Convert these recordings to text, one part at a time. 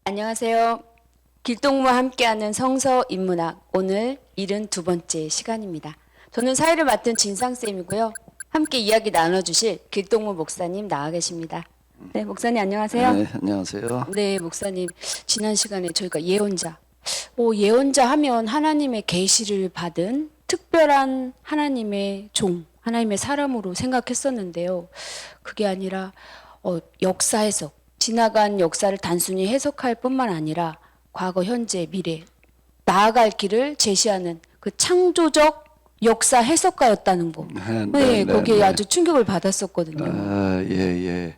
안녕하세요. 길동무와 함께하는 성서 인문학 오늘 72번째 시간입니다. 저는 사회를 맡은 진상쌤이고요. 함께 이야기 나눠주실 길동무 목사님 나와 계십니다. 네, 목사님 안녕하세요. 네, 안녕하세요. 네, 목사님 지난 시간에 저희가 예언자, 예언자 하면 하나님의 계시를 받은 특별한 하나님의 종, 하나님의 사람으로 생각했었는데요. 그게 아니라 역사 해석, 지나간 역사를 단순히 해석할 뿐만 아니라 과거, 현재, 미래, 나아갈 길을 제시하는 그 창조적 역사 해석가였다는 거. 네, 거기에 아주 충격을 받았었거든요. 예,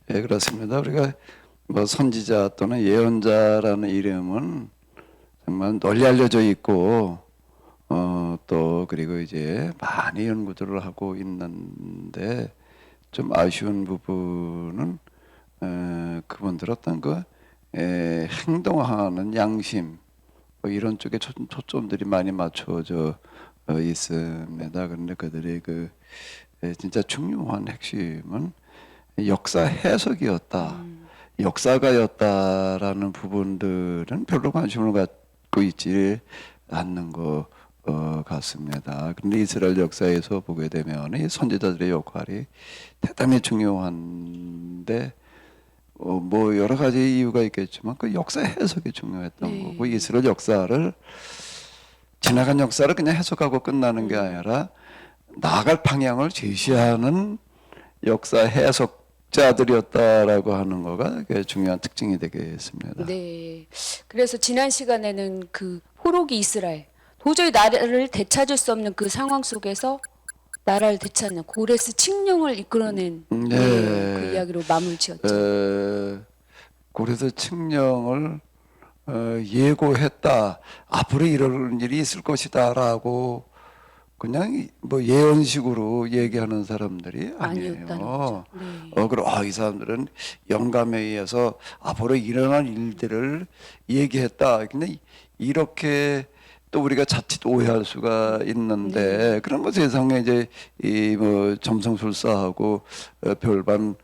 그렇습니다. 우리가 뭐 선지자 또는 예언자라는 이름은 정말 널리 알려져 있고, 또 그리고 이제 많이 연구들을 하고 있는데 좀 아쉬운 부분은 그분들 어떤 행동하는 양심 뭐 이런 쪽에 초점들이 많이 맞춰져 있습니다. 그런데 그들의 진짜 중요한 핵심은 역사 해석이었다, 역사가였다라는 부분들은 별로 관심을 갖고 있지 않는 것 같습니다. 그런데 이스라엘 역사에서 보게 되면 이 선지자들의 역할이 대단히 중요한데 뭐 여러 가지 이유가 있겠지만 그 역사 해석이 중요했던 거고, 이스라엘 역사를 지나간 역사를 그냥 해석하고 끝나는 게 아니라 나아갈 방향을 제시하는 역사 해석자들이었다라고 하는 거가 중요한 특징이 되겠습니다. 네. 그래서 지난 시간에는 그 포로기 이스라엘, 도저히 나라를 되찾을 수 없는 그 상황 속에서 나라를 되찾는 고레스 칙령을 이끌어낸 그 이야기로 마무리 지었죠. 고레스 칙령을 예고했다. 앞으로 이런 일이 있을 것이다라고 그냥 뭐 예언식으로 얘기하는 사람들이 아니었다는 아니에요. 거죠. 네. 그리고 이 사람들은 영감에 의해서 앞으로 일어날 일들을 얘기했다. 근데 이렇게 또 우리가 자칫 오해할 수가 있는데, 그런 뭐 세상에 이제 이 뭐 점성술사하고 별반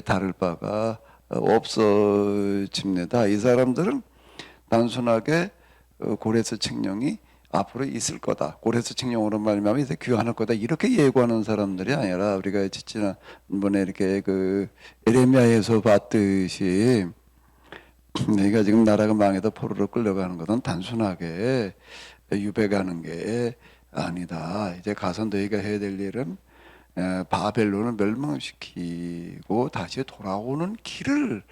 다를 바가 없어집니다. 이 사람들은 단순하게 고레스 칙령이 앞으로 있을 거다, 고레스 칙령으로 말미암아 이제 귀환할 거다, 이렇게 예고하는 사람들이 아니라 우리가 지난번에 이렇게 에레미야에서 봤듯이 내가 지금 나라가 망해도 포로로 끌려가는 것은 단순하게 유배가는 게 아니다. 이제 가서 너희가 해야 될 일은 바벨론을 멸망시키고 다시 돌아오는 길을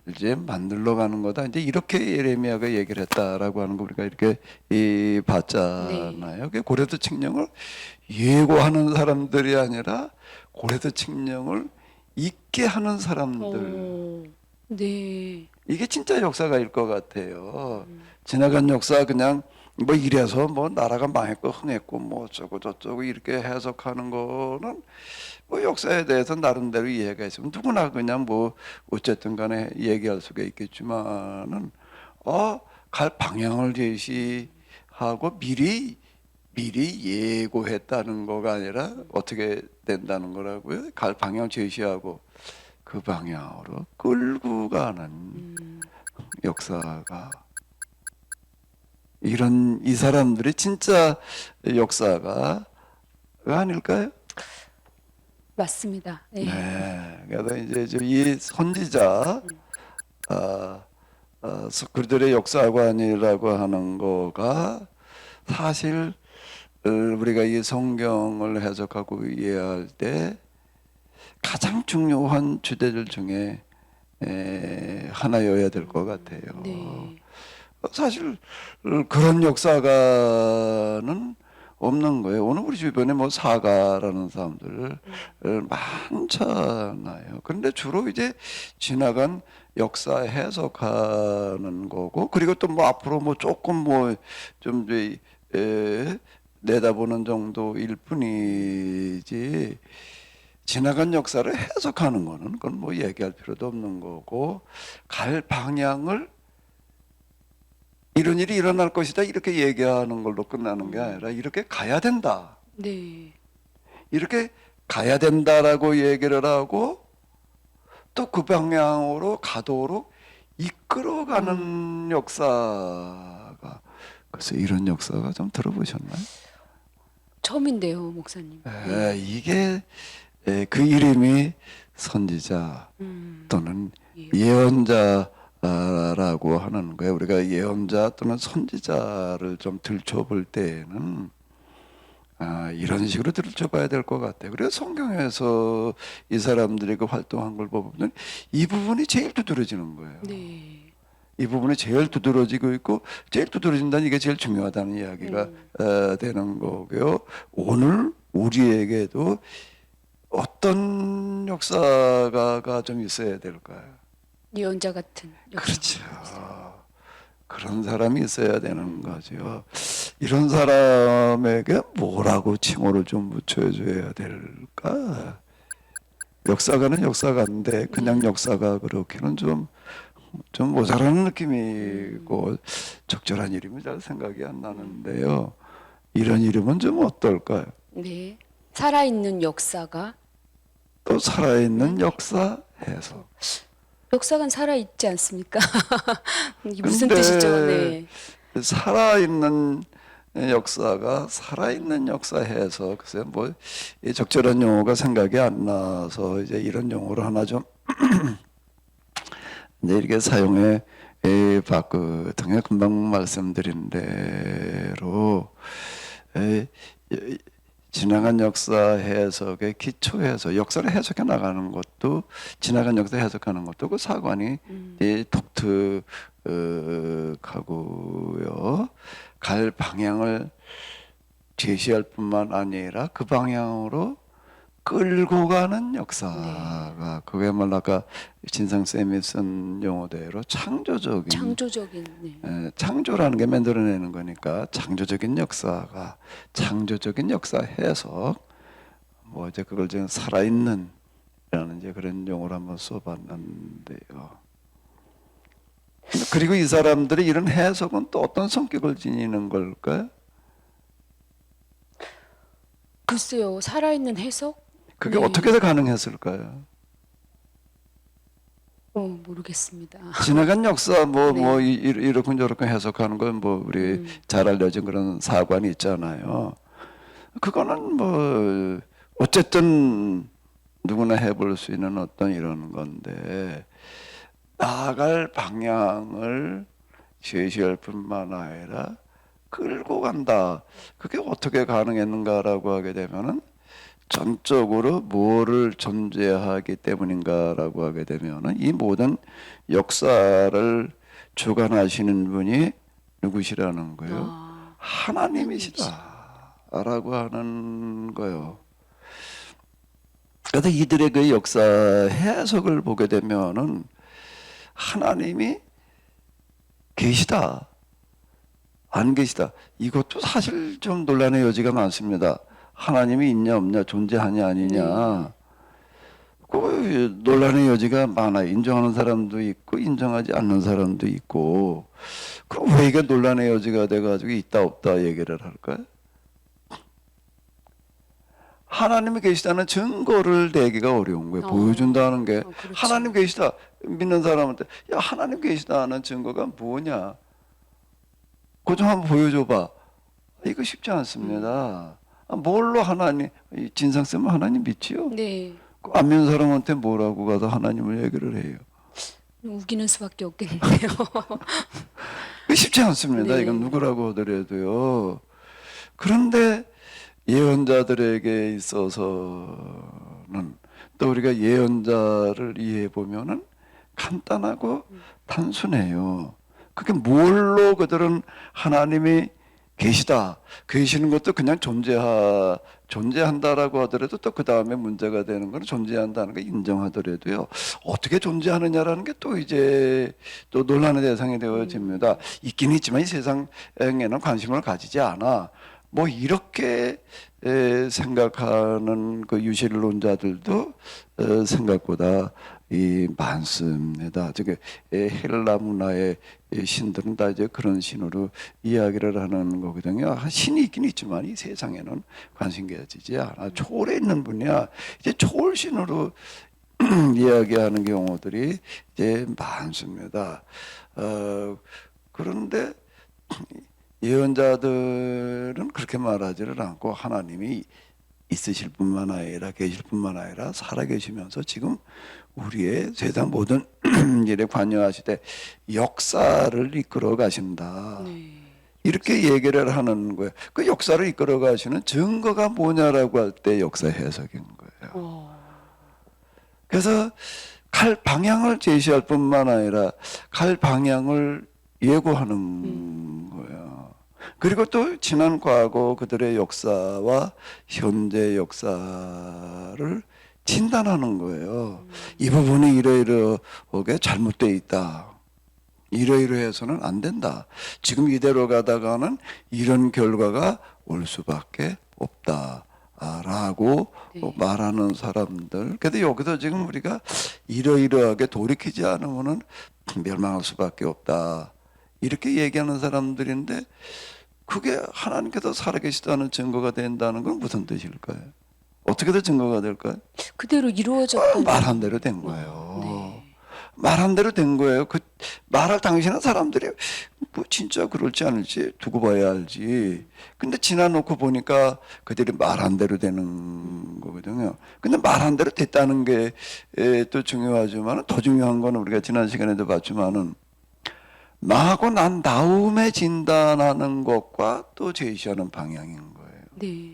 이제 만들러 가는 거다. 이제 이렇게 예레미야가 얘기를 했다라고 하는 거 우리가 이렇게 봤잖아요. 고레스 칙령을 예고하는 사람들이 아니라 고레스 칙령을 잊게 하는 사람들. 네. 이게 진짜 역사가일 것 같아요. 지나간 역사 그냥 뭐 이래서 뭐 나라가 망했고 흥했고 뭐 어쩌고 저쩌고 이렇게 해석하는 거는 뭐 역사에 대해서 나름대로 이해가 있으면 누구나 그냥 뭐 어쨌든 간에 얘기할 수가 있겠지만은 갈 방향을 제시하고 미리 예고했다는 거가 아니라 어떻게 된다는 거라고요. 갈 방향 제시하고 그 방향으로 끌고 가는 역사가, 이 사람들이 진짜 역사가 아닐까요? 맞습니다. 네. 네. 그래서 이제 이 선지자, 그들의 역사관이라고 하는 거가 사실 우리가 이 성경을 해석하고 이해할 때 가장 중요한 주제들 중에 하나여야 될 것 같아요. 네. 사실 그런 역사가는 없는 거예요. 오늘 우리 주변에 뭐 사가라는 사람들 많잖아요. 그런데 주로 이제 지나간 역사 해석하는 거고, 그리고 또 뭐 앞으로 뭐 조금 뭐 좀 내다보는 정도일 뿐이지, 지나간 역사를 해석하는 거는 그건 뭐 얘기할 필요도 없는 거고, 갈 방향을 이런 일이 일어날 것이다 이렇게 얘기하는 걸로 끝나는 게 아니라 이렇게 가야 된다, 네. 이렇게 가야 된다라고 얘기를 하고 또 그 방향으로 가도록 이끌어가는 역사가, 그래서 이런 역사가 좀 들어보셨나요? 처음인데요, 목사님. 이게 그 이름이 선지자 또는 예. 예언자라고 하는 거예요. 우리가 예언자 또는 선지자를 좀 들춰볼 때에는 이런 식으로 들춰봐야 될 것 같아요. 그래서 성경에서 이 사람들이 그 활동한 걸 보면 이 부분이 제일 두드러지는 거예요. 네. 이 부분이 제일 두드러지고 있고, 제일 두드러진다는 이게 제일 중요하다는 이야기가 되는 거고요. 오늘 우리에게도 어떤 역사가 좀 있어야 될까요? 예언자 같은 역사. 그렇죠. 그런 사람이 있어야 되는 거죠. 이런 사람에게 뭐라고 칭호를 좀 붙여줘야 될까? 역사가는 역사가인데 그냥 역사가 그렇게는 좀 모자라는 느낌이고 적절한 이름이 잘 생각이 안 나는데요. 이런 이름은 좀 어떨까요? 네. 살아있는 역사가. 또 살아있는 역사 해석. 역사가 살아있지 않습니까? 이게 무슨 근데 뜻이죠? 네. 살아있는 역사가 살아있는 역사 해석. 글쎄요, 뭐 적절한 용어가 생각이 안 나서 이제 이런 용어를 하나 좀 이제 이렇게 사용해 봤거든요. 금방 말씀드린 대로 지나간 역사 해석의 기초에서 역사를 해석해 나가는 것도, 지나간 역사 해석하는 것도 그 사관이 독특하고요. 갈 방향을 제시할 뿐만 아니라 그 방향으로 끌고 가는 역사가, 그게야말로 아까 진성쌤이 쓴 용어대로 창조적인, 네. 창조라는 게 만들어내는 거니까 창조적인 역사가, 창조적인 역사 해석, 뭐 이제 그걸 지금 살아있는 라는 이제 그런 용어를 한번 써봤는데요. 그리고 이 사람들이 이런 해석은 또 어떤 성격을 지니는 걸까요? 글쎄요, 살아있는 해석? 그게 네. 어떻게 해서 가능했을까요? 모르겠습니다. 지나간 역사 네. 이렇게 저렇게 해석하는 건 뭐 우리 잘 알려진 그런 사관이 있잖아요. 그거는 뭐 어쨌든 누구나 해볼 수 있는 어떤 이런 건데, 나아갈 방향을 제시할 뿐만 아니라 끌고 간다. 그게 어떻게 가능했는가라고 하게 되면은 전적으로 뭐를 존재하기 때문인가라고 하게 되면은 이 모든 역사를 주관하시는 분이 누구시라는 거예요? 하나님이시다라고 하는 거예요. 그래서 이들의 그 역사 해석을 보게 되면은 하나님이 계시다, 안 계시다, 이것도 사실 좀 논란의 여지가 많습니다. 하나님이 있냐 없냐, 존재하냐 아니냐, 그 논란의 여지가 많아요. 인정하는 사람도 있고 인정하지 않는 사람도 있고. 그럼 왜 이게 논란의 여지가 돼가지고 있다 없다 얘기를 할까요? 하나님이 계시다는 증거를 내기가 어려운 거예요. 보여준다는 게. 그렇죠. 하나님 계시다 믿는 사람한테, 야 하나님 계시다는 증거가 뭐냐, 그거 좀 한번 보여줘봐. 이거 쉽지 않습니다. 뭘로 하나님, 진상쌤은 하나님 믿지요? 네. 안 믿는 사람한테 뭐라고 가서 하나님을 얘기를 해요? 우기는 수밖에 없겠는데요. 쉽지 않습니다. 네. 이건 누구라고 하더라도요. 그런데 예언자들에게 있어서는, 또 우리가 예언자를 이해해 보면은 간단하고 단순해요. 그게 뭘로 그들은 하나님이 계시다, 계시는 것도 그냥 존재한다라고 하더라도, 또 그 다음에 문제가 되는 건 존재한다는 거 인정하더라도요, 어떻게 존재하느냐라는 게 또 이제 또 논란의 대상이 되어집니다. 있긴 있지만 이 세상에는 관심을 가지지 않아. 뭐 이렇게 생각하는 그 유실론자들도 생각보다 많습니다. 즉 헬라 문화의 신들은 다 이제 그런 신으로 이야기를 하는 거거든요. 신이 있긴 있지만 이 세상에는 관심 가지지 않아. 초월에 있는 분이야. 이제 초월신으로 이야기하는 경우들이 이제 많습니다. 그런데 예언자들은 그렇게 말하지를 않고 하나님이 있으실 뿐만 아니라 계실 뿐만 아니라 살아계시면서 지금 우리의 세상 모든 일에 관여하시되 역사를 이끌어 가신다. 네. 이렇게 얘기를 하는 거예요. 그 역사를 이끌어 가시는 증거가 뭐냐라고 할 때 역사 해석인 거예요. 그래서 갈 방향을 제시할 뿐만 아니라 갈 방향을 예고하는 거예요. 그리고 또 지난 과거 그들의 역사와 현재 역사를 진단하는 거예요. 이 부분이 이러이러하게 잘못되어 있다. 이러이러해서는 안 된다. 지금 이대로 가다가는 이런 결과가 올 수밖에 없다. 라고 네. 말하는 사람들. 근데 여기서 지금 우리가 이러이러하게 돌이키지 않으면은 멸망할 수밖에 없다. 이렇게 얘기하는 사람들인데 그게 하나님께서 살아계시다는 증거가 된다는 건 무슨 뜻일까요? 어떻게 더 증거가 될까요? 그대로 이루어졌던 말한 대로 된 거예요. 네. 말한 대로 된 거예요. 그 말할 당시는 사람들이 뭐 진짜 그럴지 않을지 두고 봐야 알지. 근데 지나놓고 보니까 그들이 말한 대로 되는 거거든요. 근데 말한 대로 됐다는 게 또 중요하지만 더 중요한 거는 우리가 지난 시간에도 봤지만은 망하고 난 다음에 진단하는 것과 또 제시하는 방향인 거예요. 네.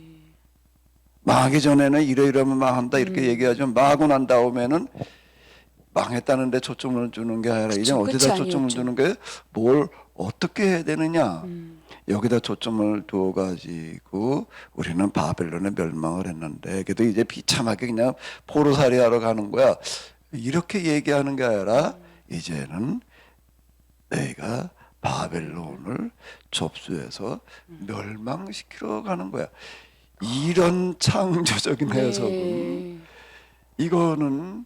망하기 전에는 이러이러면 망한다 이렇게 얘기하지만 망하고 난 다음에는 망했다는 데 초점을 주는 게 아니라 그쵸, 이제 어디다 끝이 초점을 아니었죠. 두는 게 뭘 어떻게 해야 되느냐 여기다 초점을 두어 가지고 우리는 바벨론에 멸망을 했는데 그래도 이제 비참하게 그냥 포로살이 하러 가는 거야 이렇게 얘기하는 게 아니라 이제는 내가 바벨론을 접수해서 멸망시키러 가는 거야 이런 창조적인 해석은 네. 이거는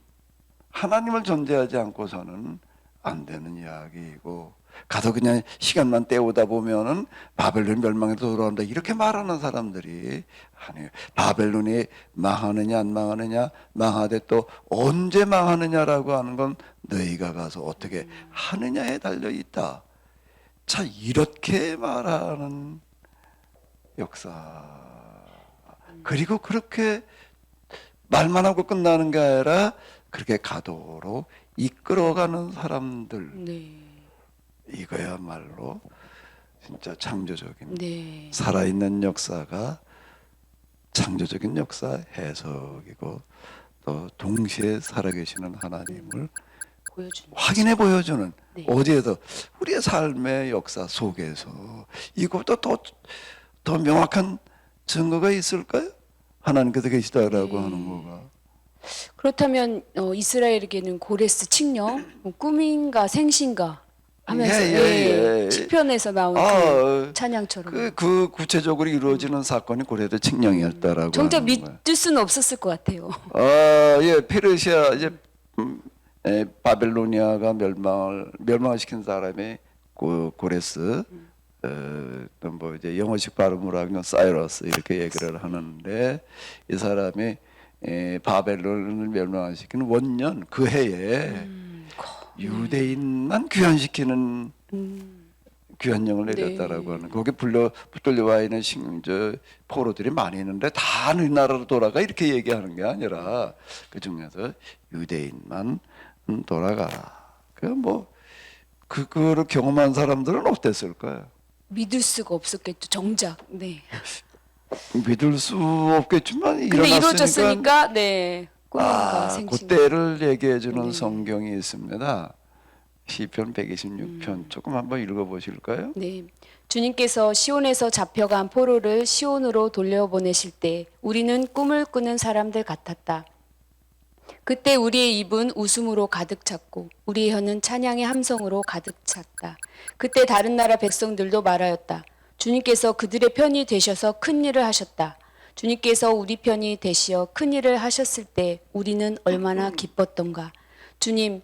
하나님을 존재하지 않고서는 안 되는 이야기이고 가서 그냥 시간만 때우다 보면은 바벨론 멸망에서 돌아온다 이렇게 말하는 사람들이 아니에요. 바벨론이 망하느냐 안 망하느냐 망하되 또 언제 망하느냐라고 하는 건 너희가 가서 어떻게 하느냐에 달려 있다. 자 이렇게 말하는 역사 그리고 그렇게 말만 하고 끝나는 게 아니라 그렇게 가도록 이끌어가는 사람들 네. 이거야말로 진짜 창조적인 네. 살아있는 역사가 창조적인 역사 해석이고 또 동시에 살아계시는 하나님을 보여주는 확인해 보여주는 네. 어디에서 우리의 삶의 역사 속에서 이것보다 더 명확한 증거가 있을까요? 하나님께서 계시다라고 하는 거가 그렇다면 이스라엘에게는 고레스 칙령, 뭐 꿈인가 생신가 하면서 예. 시편에서 나온 아, 그 찬양처럼 그 구체적으로 이루어지는 사건이 고레도 칙령이었다라고 정작 하는 거예요. 믿을 수는 없었을 것 같아요. 예, 페르시아 이제 바벨로니아가 멸망을 시킨 사람이 고레스, 뭐 이제 영어식 발음으로 하면 사이러스 이렇게 얘기를 하는데 이 사람이 바벨론을 멸망시킨 원년 그 해에 유대인만 귀환시키는 귀환령을 내렸다라고 하는 거기 붙들려와 있는 포로들이 많이 있는데 다 이 나라로 돌아가 이렇게 얘기하는 게 아니라 그 중에서 유대인만 돌아가라. 그거를 경험한 사람들은 어땠을까요? 믿을 수가 없었겠죠. 정작. 네. 믿을 수 없겠지만 근데 일어났으니까 이루어졌으니까 네. 꿈인가 생신. 그때를 얘기해 주는 네. 성경이 있습니다. 시편 126편 조금 한번 읽어 보실까요? 네. 주님께서 시온에서 잡혀간 포로를 시온으로 돌려보내실 때 우리는 꿈을 꾸는 사람들 같았다. 그때 우리의 입은 웃음으로 가득 찼고 우리의 혀는 찬양의 함성으로 가득 찼다. 그때 다른 나라 백성들도 말하였다. 주님께서 그들의 편이 되셔서 큰 일을 하셨다. 주님께서 우리 편이 되시어 큰 일을 하셨을 때 우리는 얼마나 기뻤던가. 주님,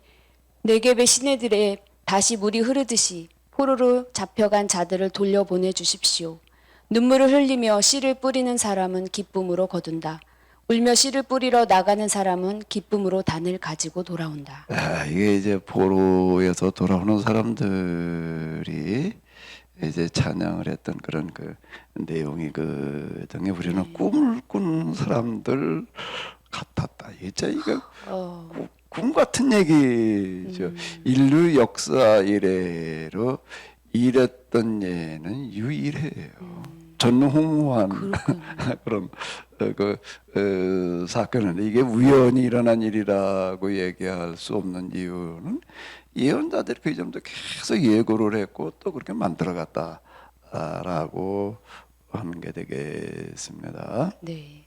네겝의 시내들에 다시 물이 흐르듯이 포로로 잡혀간 자들을 돌려보내 주십시오. 눈물을 흘리며 씨를 뿌리는 사람은 기쁨으로 거둔다. 울며 씨를 뿌리러 나가는 사람은 기쁨으로 단을 가지고 돌아온다. 이게 이제 포로에서 돌아오는 사람들이 이제 찬양을 했던 그런 그 내용이 그 등에 우리는 꿈을 꾸는 사람들 같았다. 이제 이거 꿈 같은 얘기죠. 인류 역사 이래로 이랬던 예는 유일해요. 전무후무한 그런 사건인데 이게 우연히 일어난 일이라고 얘기할 수 없는 이유는 예언자들이 그 점도 계속 예고를 했고 또 그렇게 만들어갔다라고 하는 게 되겠습니다. 네.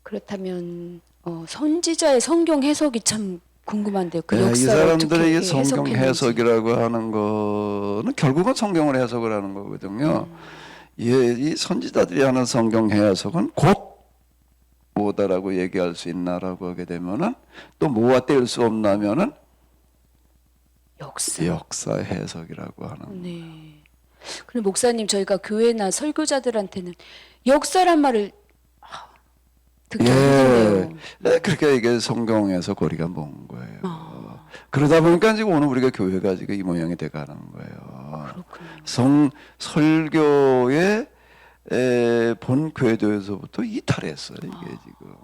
그렇다면 선지자의 성경 해석이 참 궁금한데요. 그 이 역사를 사람들의 어떻게 성경 해석했는지. 해석이라고 하는 거는 결국은 성경을 해석을 하는 거거든요. 이 선지자들이 하는 성경 해석은 곧 뭐다라고 얘기할 수 있나라고 하게 되면은 또 뭐와 뗄 수 없나면은 역사 해석이라고 하는. 네. 근데 목사님 저희가 교회나 설교자들한테는 역사란 말을 듣기 힘든데요. 그렇게 이게 성경에서 거리가 먼 거예요. 그러다 보니까 지금 오늘 우리가 교회가 지금 이 모양이 돼가는 거예요. 그렇군요. 설교의 본 궤도에서부터 이탈했어요. 이게 지금.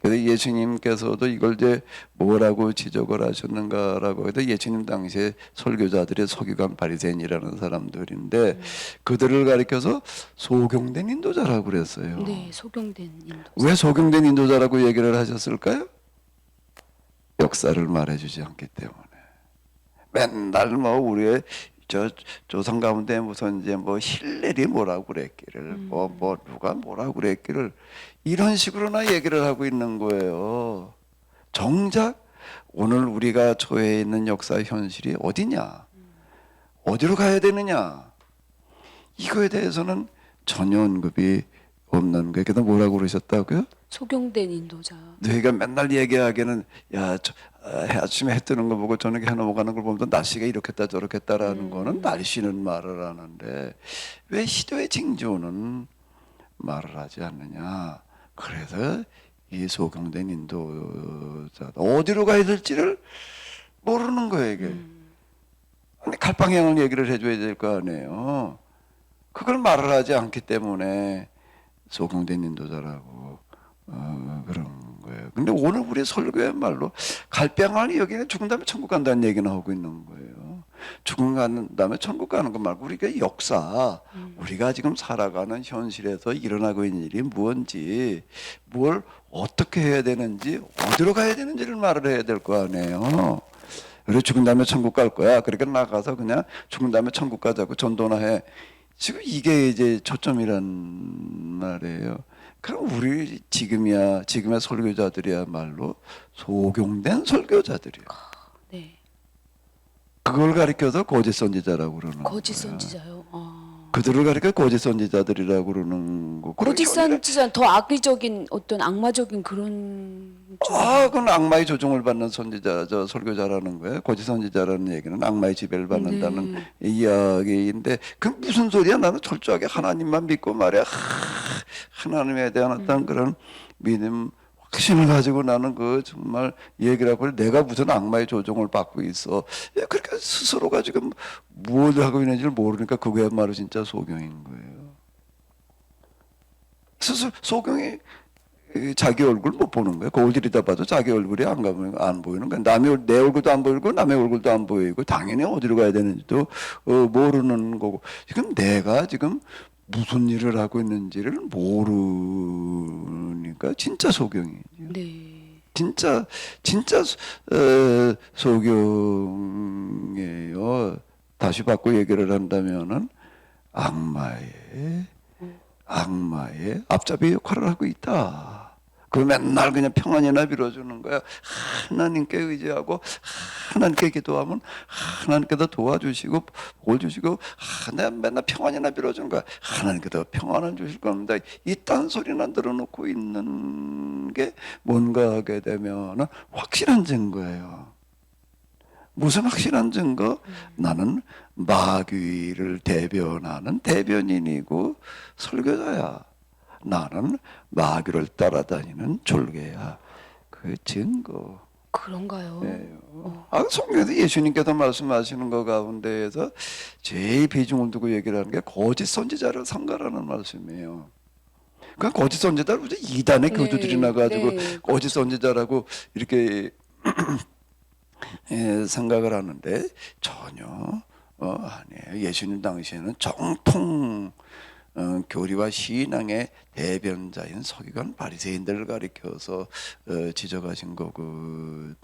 그래서 예수님께서도 이걸 이제 뭐라고 지적을 하셨는가라고 해도 예수님 당시에 설교자들의 서기관 바리새인이라는 사람들인데 그들을 가리켜서 소경된 인도자라고 그랬어요. 네, 소경된 인도자. 왜 소경된 인도자라고 얘기를 하셨을까요? 역사를 말해주지 않기 때문에. 맨날 뭐 우리의 저 조상 가운데 무슨 이제 뭐 힐렐이 뭐라고 그랬기를 뭐 누가 뭐라고 그랬기를 이런 식으로나 얘기를 하고 있는 거예요. 정작 오늘 우리가 처해 있는 역사 현실이 어디냐, 어디로 가야 되느냐, 이거에 대해서는 전혀 언급이 없는 거예요. 그래서 뭐라고 그러셨다고요? 소경된 인도자. 너희가 맨날 얘기하기에는 아침에 해 뜨는 거 보고 저녁에 해 넘어가는 걸 보면 날씨가 이렇겠다 저렇겠다라는 거는 날씨는 말을 하는데 왜 시도의 징조는 말을 하지 않느냐. 그래서 이 소경된 인도자 어디로 가야 될지를 모르는 거예요 이게. 아니, 갈 방향을 얘기를 해줘야 될 거 아니에요. 그걸 말을 하지 않기 때문에 소경된 인도자라고 그런 거예요. 근데 오늘 우리 설교의 말로 갈병하니 여기는 죽은 다음에 천국 간다는 얘기는 하고 있는 거예요. 죽은 다음에 천국 가는 것 말고 우리가 역사, 우리가 지금 살아가는 현실에서 일어나고 있는 일이 무엇인지, 뭘 어떻게 해야 되는지, 어디로 가야 되는지를 말을 해야 될 거 아니에요. 그래 죽은 다음에 천국 갈 거야. 그러니까 나가서 그냥 죽은 다음에 천국 가자고 전도나 해. 지금 이게 이제 초점이란 말이에요. 그럼 우리 지금의 설교자들이야말로 소경된 설교자들이에요. 네. 그걸 가리켜서 거짓 선지자라고 그러는 거짓 거야. 선지자요. 그들을 가리켜 거짓 선지자들이라고 그러는 거. 거짓 선지자는 더 악의적인 어떤 악마적인 그런 그건 악마의 조종을 받는 선지자, 설교자라는 거예요. 거짓 선지자라는 얘기는 악마의 지배를 받는다는 이야기인데 그 무슨 소리야? 나는 철저하게 하나님만 믿고 말이야. 하나님에 대한 어떤 그런 믿음, 확신을 가지고 나는 그 정말 얘기를 하고 내가 무슨 악마의 조종을 받고 있어. 그러니까 스스로가 지금 뭘 하고 있는지를 모르니까 그거야말로 진짜 소경인 거예요. 소경이 자기 얼굴 못 보는 거예요. 거울 들이다봐도 자기 얼굴이 안 보이는 거예요. 내 얼굴도 안 보이고 남의 얼굴도 안 보이고 당연히 어디로 가야 되는지도 모르는 거고 지금 내가 지금 무슨 일을 하고 있는지를 모르니까 진짜 소경이죠. 네. 진짜 소경이에요. 다시 바꿔 얘기를 한다면은 악마의 앞잡이 역할을 하고 있다. 그 맨날 그냥 평안이나 빌어주는 거야. 하나님께 의지하고 하나님께 기도하면 하나님께서 도와주시고 볼 주시고 내가 맨날 평안이나 빌어주는 거야. 하나님께서 평안을 주실 겁니다. 이딴 소리나 들어놓고 있는 게 뭔가 하게 되면 확실한 증거예요. 무슨 확실한 증거? 나는 마귀를 대변하는 대변인이고 설교자야. 나는 마귀를 따라다니는 졸개야. 그 증거. 그런가요? 네. 성경에서 예수님께서 말씀하시는 것 가운데에서 제일 비중을 두고 얘기를 하는 게 거짓 선지자를 삼가라는 말씀이에요. 그 거짓 선지자를 이단의 네, 교주들이 나가지고 네, 거짓 선지자라고 이렇게 생각을 하는데 전혀 아니에요. 예수님 당시에는 정통 교리와 신앙의 대변자인 서기관 바리새인들을 가리켜서 지적하신 거거든요.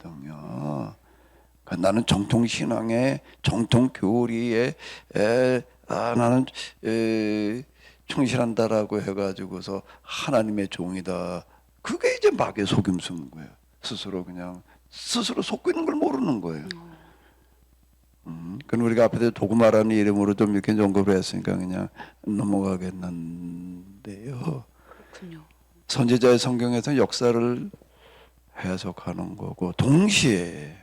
그러니까 나는 정통 신앙의 정통 교리에 나는 충실한다라고 해가지고서 하나님의 종이다. 그게 이제 마귀의 속임수인 거예요. 스스로 속고 있는 걸 모르는 거예요. 그럼 우리가 앞에서 도구마라는 이름으로 좀 이렇게 언급을 했으니까 그냥 넘어가겠는데요. 그렇군요. 선지자의 성경에서 역사를 해석하는 거고 동시에요.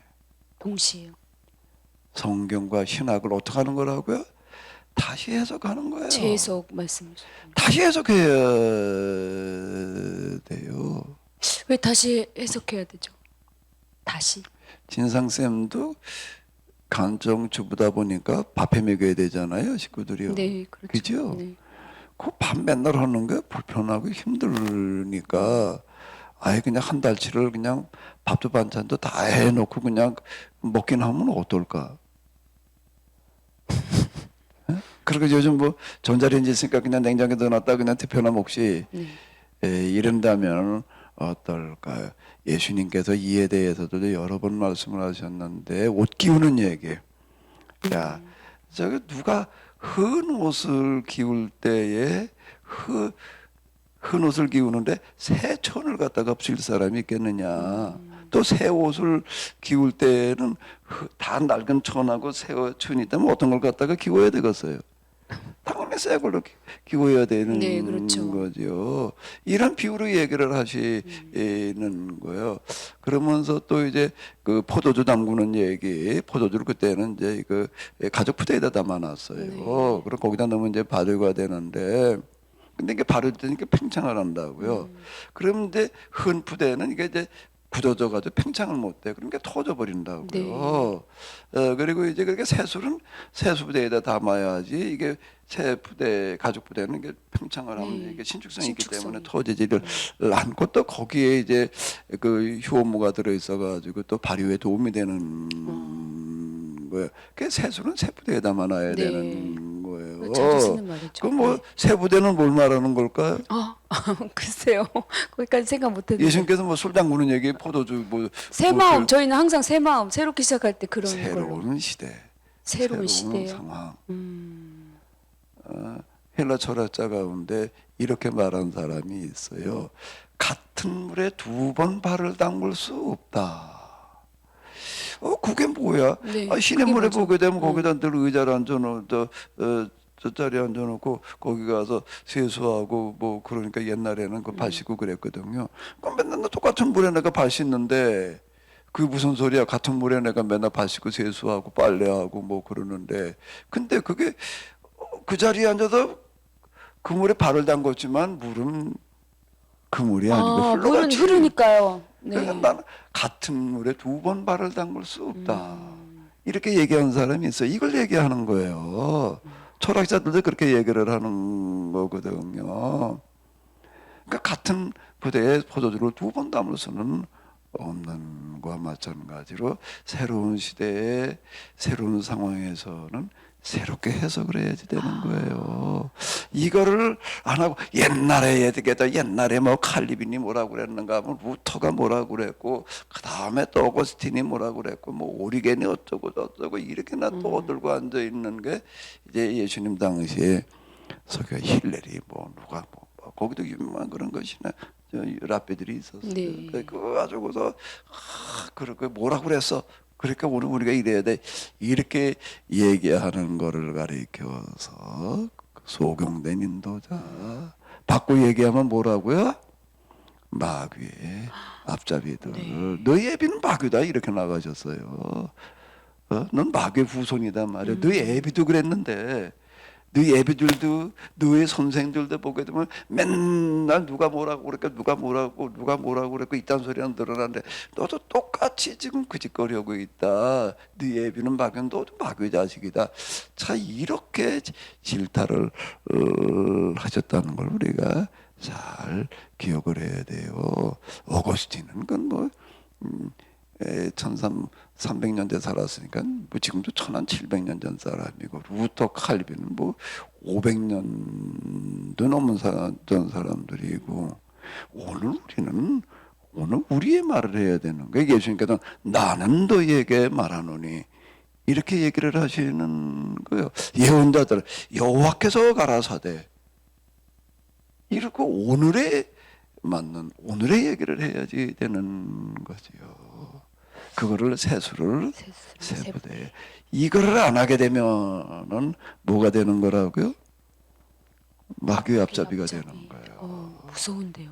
성경과 신학을 어떻게 하는 거라고요? 다시 해석하는 거예요. 재해석 말씀이죠. 다시 해석해야 돼요. 왜 다시 해석해야 되죠? 다시. 진상쌤도 간정주부다 보니까 밥해 먹여야 되잖아요, 식구들이요. 네, 그렇죠. 그죠? 네. 그 밥 맨날 하는 게 불편하고 힘들니까 아예 그냥 한 달치를 그냥 밥도 반찬도 다 해놓고 그냥 먹긴 하면 어떨까? 예? 그리고 요즘 뭐 전자레인지 있으니까 그냥 냉장고에 넣어놨다 그냥 데펴나 먹지. 네. 이런다면 어떨까요? 예수님께서 이에 대해서도 여러 번 말씀을 하셨는데 옷 기우는 얘기예요. 야, 저기 누가 흔 옷을 기울 때에 흔 옷을 기우는데 새 천을 갖다가 붙일 사람이 있겠느냐? 또 새 옷을 기울 때는 다 낡은 천하고 새 천이 있다면 어떤 걸 갖다가 기워야 되겠어요? 당연히 새 걸로 기워야 되는 네, 그렇죠. 거죠. 이런 비유로 얘기를 하시는 거예요. 그러면서 또 이제 그 포도주 담그는 얘기, 포도주를 그때는 이제 그 가죽 푸대에다 담아놨어요. 네. 그리고 거기다 넣으면 이제 발효가 되는데, 근데 이게 발효되니까 팽창을 한다고요. 그런데 흔 푸대는 이게 이제 굳어져 가지고 팽창을 못 돼. 그러니까 터져 버린다고요. 네. 그리고 이제 그렇게 새술은 새수부대에다 담아야지 이게 새 부대 가죽 부대는 이게 팽창을 하면 네. 이게 신축성이 있기 때문에 신축성이. 터지지를 않고 또 거기에 이제 그 효모가 들어 있어 가지고 또 발효에 도움이 되는 거예요. 그 새술은 새 부대에 담아놔야 네. 되는 거예요. 자주 쓰는 말이죠. 그럼 뭐 네. 새 부대는 뭘 말하는 걸까요? 글쎄요. 거기까지 생각 못했는데. 예수님께서 뭐 술 담그는 얘기, 포도주 뭐 새 뭐 마음, 저희는 항상 새 마음, 새롭게 시작할 때 그런 걸로. 새로운 시대, 새로운 시대요. 상황. 헬라 철학자 가운데 이렇게 말한 사람이 있어요. 같은 물에 두 번 발을 담글 수 없다. 그게 뭐야? 네, 시냇 그게 물에 뭐죠? 보게 되면 거기다 늘 의자를 앉아놓고 저 자리에 앉아놓고 거기 가서 세수하고 뭐 그러니까 옛날에는 그 발 씻고 그랬거든요. 그럼 맨날 똑같은 물에 내가 발 씻는데 그게 무슨 소리야? 같은 물에 내가 맨날 발 씻고 세수하고 빨래하고 뭐 그러는데 근데 그게 그 자리에 앉아서 그 물에 발을 담궜지만 물은 그 물이 아니고 물은 흘러갔지. 흐르니까요. 네. 그러니까 나는 같은 물에 두 번 발을 담글 수 없다. 이렇게 얘기하는 사람이 있어요. 이걸 얘기하는 거예요. 철학자들도 그렇게 얘기를 하는 거거든요. 그러니까 같은 부대에 포도주를 두 번 담을 수는 없는 것과 마찬가지로 새로운 시대에 새로운 상황에서는 새롭게 해석을 해야지 되는 거예요. 이거를 안 하고 옛날에 옛날에 뭐 칼리빈이 뭐라고 그랬는가, 뭐 루터가 뭐라고 그랬고, 그 다음에 또 오거스틴이 뭐라고 그랬고, 뭐 오리겐이 어쩌고 저쩌고 이렇게나 떠들고 앉아 있는 게 이제 예수님 당시에 서기가 힐레리 뭐 누가 뭐 거기도 유명한 그런 것이나 라페들이 있었어요. 네. 그거 가지고서 그렇게 뭐라고 그랬어? 그러니까 오늘 우리가 이래야 돼. 이렇게 얘기하는 거를 가리켜서 소경된 인도자. 바꾸 얘기하면 뭐라고요? 마귀의 앞잡이들. 네. 너희 애비는 마귀다 이렇게 나가셨어요. 넌 마귀의 후손이단 말이야. 너희 애비도 그랬는데 너희 애비들도 너희 선생들도 보게 되면 맨날 누가 뭐라고 그랬고 누가 뭐라고 그랬고 이딴 소리는 늘어나는데 너도 똑같이 지금 그 짓거리하고 있다. 너희 애비는 마귀는 너도 마귀 자식이다. 자 이렇게 질타를 하셨다는 걸 우리가 잘 기억을 해야 돼요. 어거스틴은 그건 1300년대 살았으니까 뭐 지금도 1700년 전 사람이고 루터 칼빈은 500년도 넘은 전 사람들이고 오늘 우리의 말을 해야 되는 거예요. 예수님께서 나는 너희에게 말하노니 이렇게 얘기를 하시는 거예요. 예언자들 여호와께서 가라사대 이렇게 오늘에 맞는 오늘의 얘기를 해야지 되는 거지요. 그거를 세수를 세부대. 이거를 안 하게 되면은 뭐가 되는 거라고요? 마귀의 앞잡이가 되는 거예요. 무서운데요.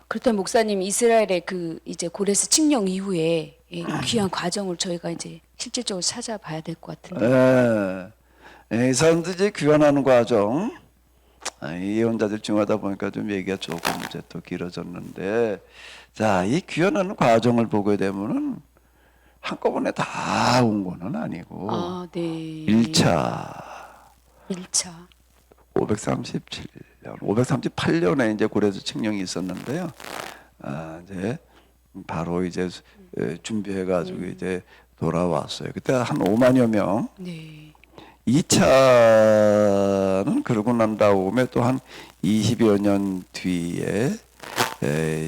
그렇다면 목사님 이스라엘의 그 이제 고레스 칙령 이후에 귀한 과정을 저희가 이제 실질적으로 찾아봐야 될 것 같은데. 이 사람들이 이제 귀환하는 과정. 이 예언자들 중하다 보니까 좀 얘기가 조금 이제 또 길어졌는데, 자, 이 귀환하는 과정을 보게 되면은 한꺼번에 다 온 거는 아니고, 아, 네. 1차 538년에 이제 고레스 칙령이 있었는데요. 이제 바로 이제 준비해가지고 이제 돌아왔어요. 그때 한 5만여 명. 네. 2차는 그러고 난 다음에 또 한 20여 년 뒤에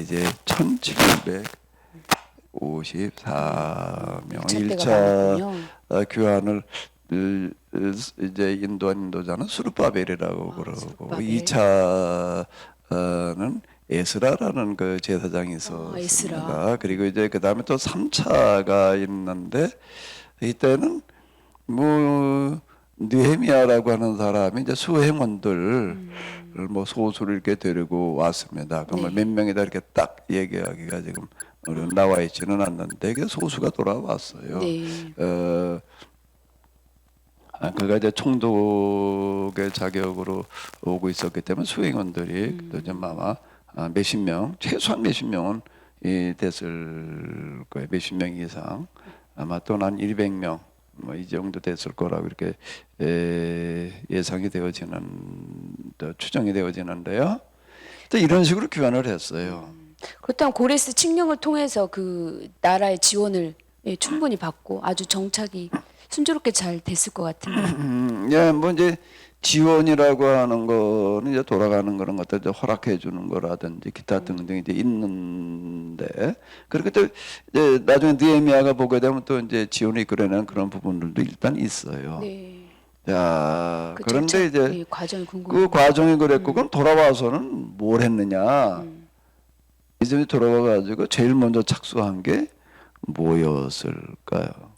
이제 1754명 1차 교환을 이제 인도한 인도자는 수르바벨이라고 그러고 2차는 에스라라는 그 제사장이 있었습니다. 그리고 이제 그 다음에 또 3차가 있는데 이때는 느헤미야라고 하는 사람이 이제 수행원들 소수를 이렇게 데리고 왔습니다. 그러면 몇 명이다 이렇게 딱 얘기하기가 지금 나와 있지는 않는데 그 소수가 돌아왔어요. 그가 이제 총독의 자격으로 오고 있었기 때문에 수행원들이 좀 아마 몇십 명, 최소한 몇십 명은 됐을 거예요. 몇십 명 이상 아마 또 한 200명. 이 정도 됐을 거라고 이렇게 예상이 되어지는 추정이 되어지는데요. 또 이런 식으로 귀환을 했어요. 그렇다면 고레스 칙령을 통해서 그 나라의 지원을 충분히 받고 아주 정착이 순조롭게 잘 됐을 것 같은데. 이제 지원이라고 하는 거는 이제 돌아가는 그런 것들 이제 허락해 주는 거라든지 기타 등등 이제 있는데 그렇게 또 이제 나중에 느헤미야가 보게 되면 또 이제 지원이 이끌어내는 그런 부분들도 일단 있어요. 네. 자, 그 그런데 이제 과정이 그 과정이 그랬고 그럼 돌아와서는 뭘 했느냐? 이제 돌아와 가지고 제일 먼저 착수한 게 뭐였을까요?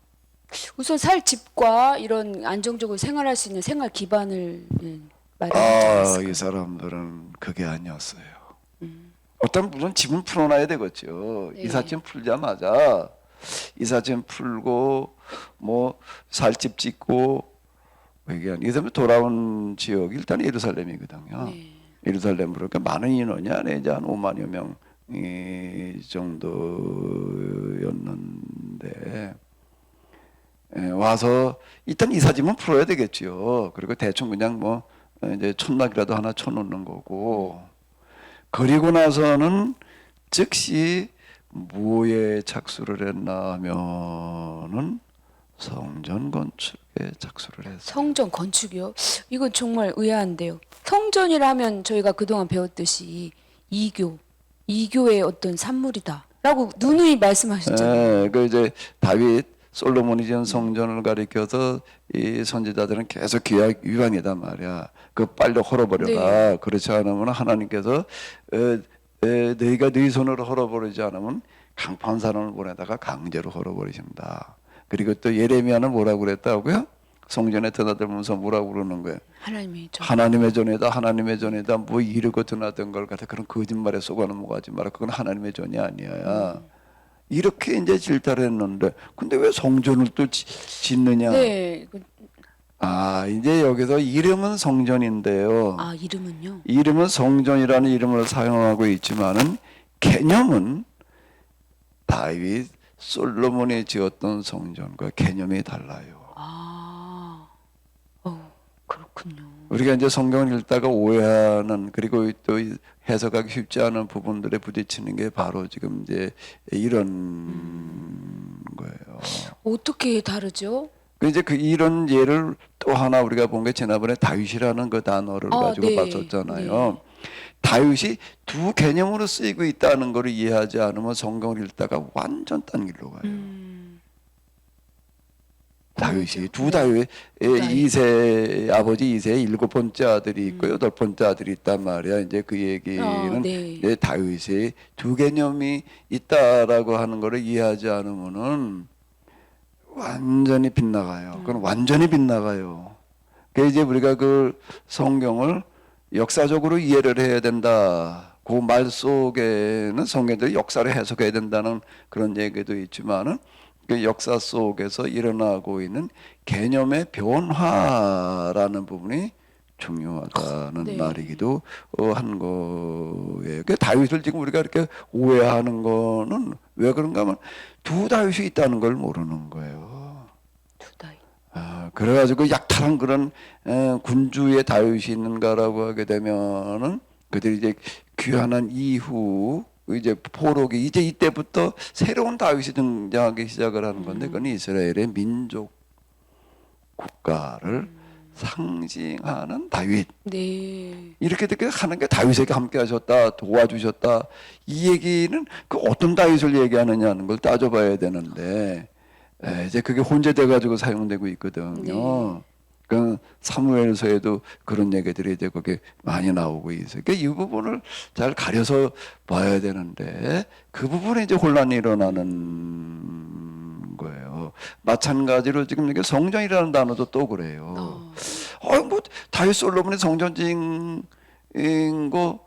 우선 살 집과 이런 안정적으로 생활할 수 있는 생활 기반을 마련했어요. 이 사람들은 그게 아니었어요. 어떤 무슨 집은 풀어놔야 되겠죠. 네. 이삿짐 풀자마자 이삿짐 풀고 살집 짓고 이 사람이 돌아온 지역이 일단 예루살렘이거든요. 네. 예루살렘으로 그러니까 많은 인원이 안에 이제 한 5만여 명 정도였는데 와서 일단 이삿짐은 풀어야 되겠죠. 그리고 대충 그냥 이제 천막이라도 하나 쳐놓는 거고. 그리고 나서는 즉시 뭐에 착수를 했나 하면은 성전 건축에 착수를 했어요. 성전 건축이요? 이건 정말 의아한데요. 성전이라 하면 저희가 그동안 배웠듯이 이교의 어떤 산물이다라고 누누이 말씀하셨잖아요. 네, 그 이제 다윗 솔로몬이 지은 성전을 가리켜서 이 선지자들은 계속 규약 위반이단 말이야. 그 빨리 헐어버려라. 네. 그렇지 않으면 하나님께서 너희가 네 손으로 헐어버리지 않으면 강판 사람을 보내다가 강제로 헐어버리신다. 그리고 또 예레미야는 뭐라고 그랬다고요? 성전에 드나들면서 뭐라고 그러는 거예요? 하나님의 전이다, 하나님의 전이다. 이러고 드나든 걸 갖다 그런 거짓말에 속아 넘어가지 마라. 그건 하나님의 전이 아니야. 이렇게 이제 질타를 했는데, 근데 왜 성전을 또 짓느냐? 네, 이제 여기서 이름은 성전인데요. 아, 이름은요? 이름은 성전이라는 이름을 사용하고 있지만은 개념은 다윗 솔로몬이 지었던 성전과 개념이 달라요. 아, 그렇군요. 우리가 이제 성경을 읽다가 오해하는 그리고 또 해석하기 쉽지 않은 부분들에 부딪히는 게 바로 지금 이제 이런 거예요. 어떻게 다르죠? 이제 이런 예를 또 하나 우리가 본 게 지난번에 다윗이라는 그 단어를 가지고 네. 봤었잖아요. 다윗이 두 개념으로 쓰이고 있다는 걸 이해하지 않으면 성경을 읽다가 완전 딴 길로 가요. 다윗이 두 다윗 이세 아버지 이세의 일곱 번째 아들이 있고 여덟 번째 아들이 있단 말이야. 이제 그 얘기는 네. 이제 다윗이 두 개념이 있다라고 하는 것을 이해하지 않으면은 완전히 빗나가요. 그건 완전히 빗나가요. 그 이제 우리가 그 성경을 역사적으로 이해를 해야 된다. 그 말 속에는 성경들이 역사를 해석해야 된다는 그런 얘기도 있지만은 그 역사 속에서 일어나고 있는 개념의 변화라는 부분이 중요하다는 네. 말이기도 한 거예요. 그 다윗을 지금 우리가 이렇게 오해하는 거는 왜 그런가 하면 두 다윗이 있다는 걸 모르는 거예요. 두 다윗. 그래가지고 약탈한 그런 군주의 다윗이 있는가라고 하게 되면은 그들이 이제 귀환한 이후 이제 포로기 이제 이때부터 새로운 다윗이 등장하기 시작을 하는 건데 그건 이스라엘의 민족 국가를 상징하는 다윗. 네. 이렇게 하는 게 다윗에게 함께 하셨다, 도와주셨다. 이 얘기는 그 어떤 다윗을 얘기하느냐는 걸 따져봐야 되는데 이제 그게 혼재돼 가지고 사용되고 있거든요. 네. 그 사무엘서에도 그런 얘기들이 이제 거기 많이 나오고 있어요. 그러니까 이 부분을 잘 가려서 봐야 되는데 그 부분에 이제 혼란이 일어나는 거예요. 마찬가지로 지금 이게 성전이라는 단어도 또 그래요. 뭐 다윗 솔로몬의 성전 지은 거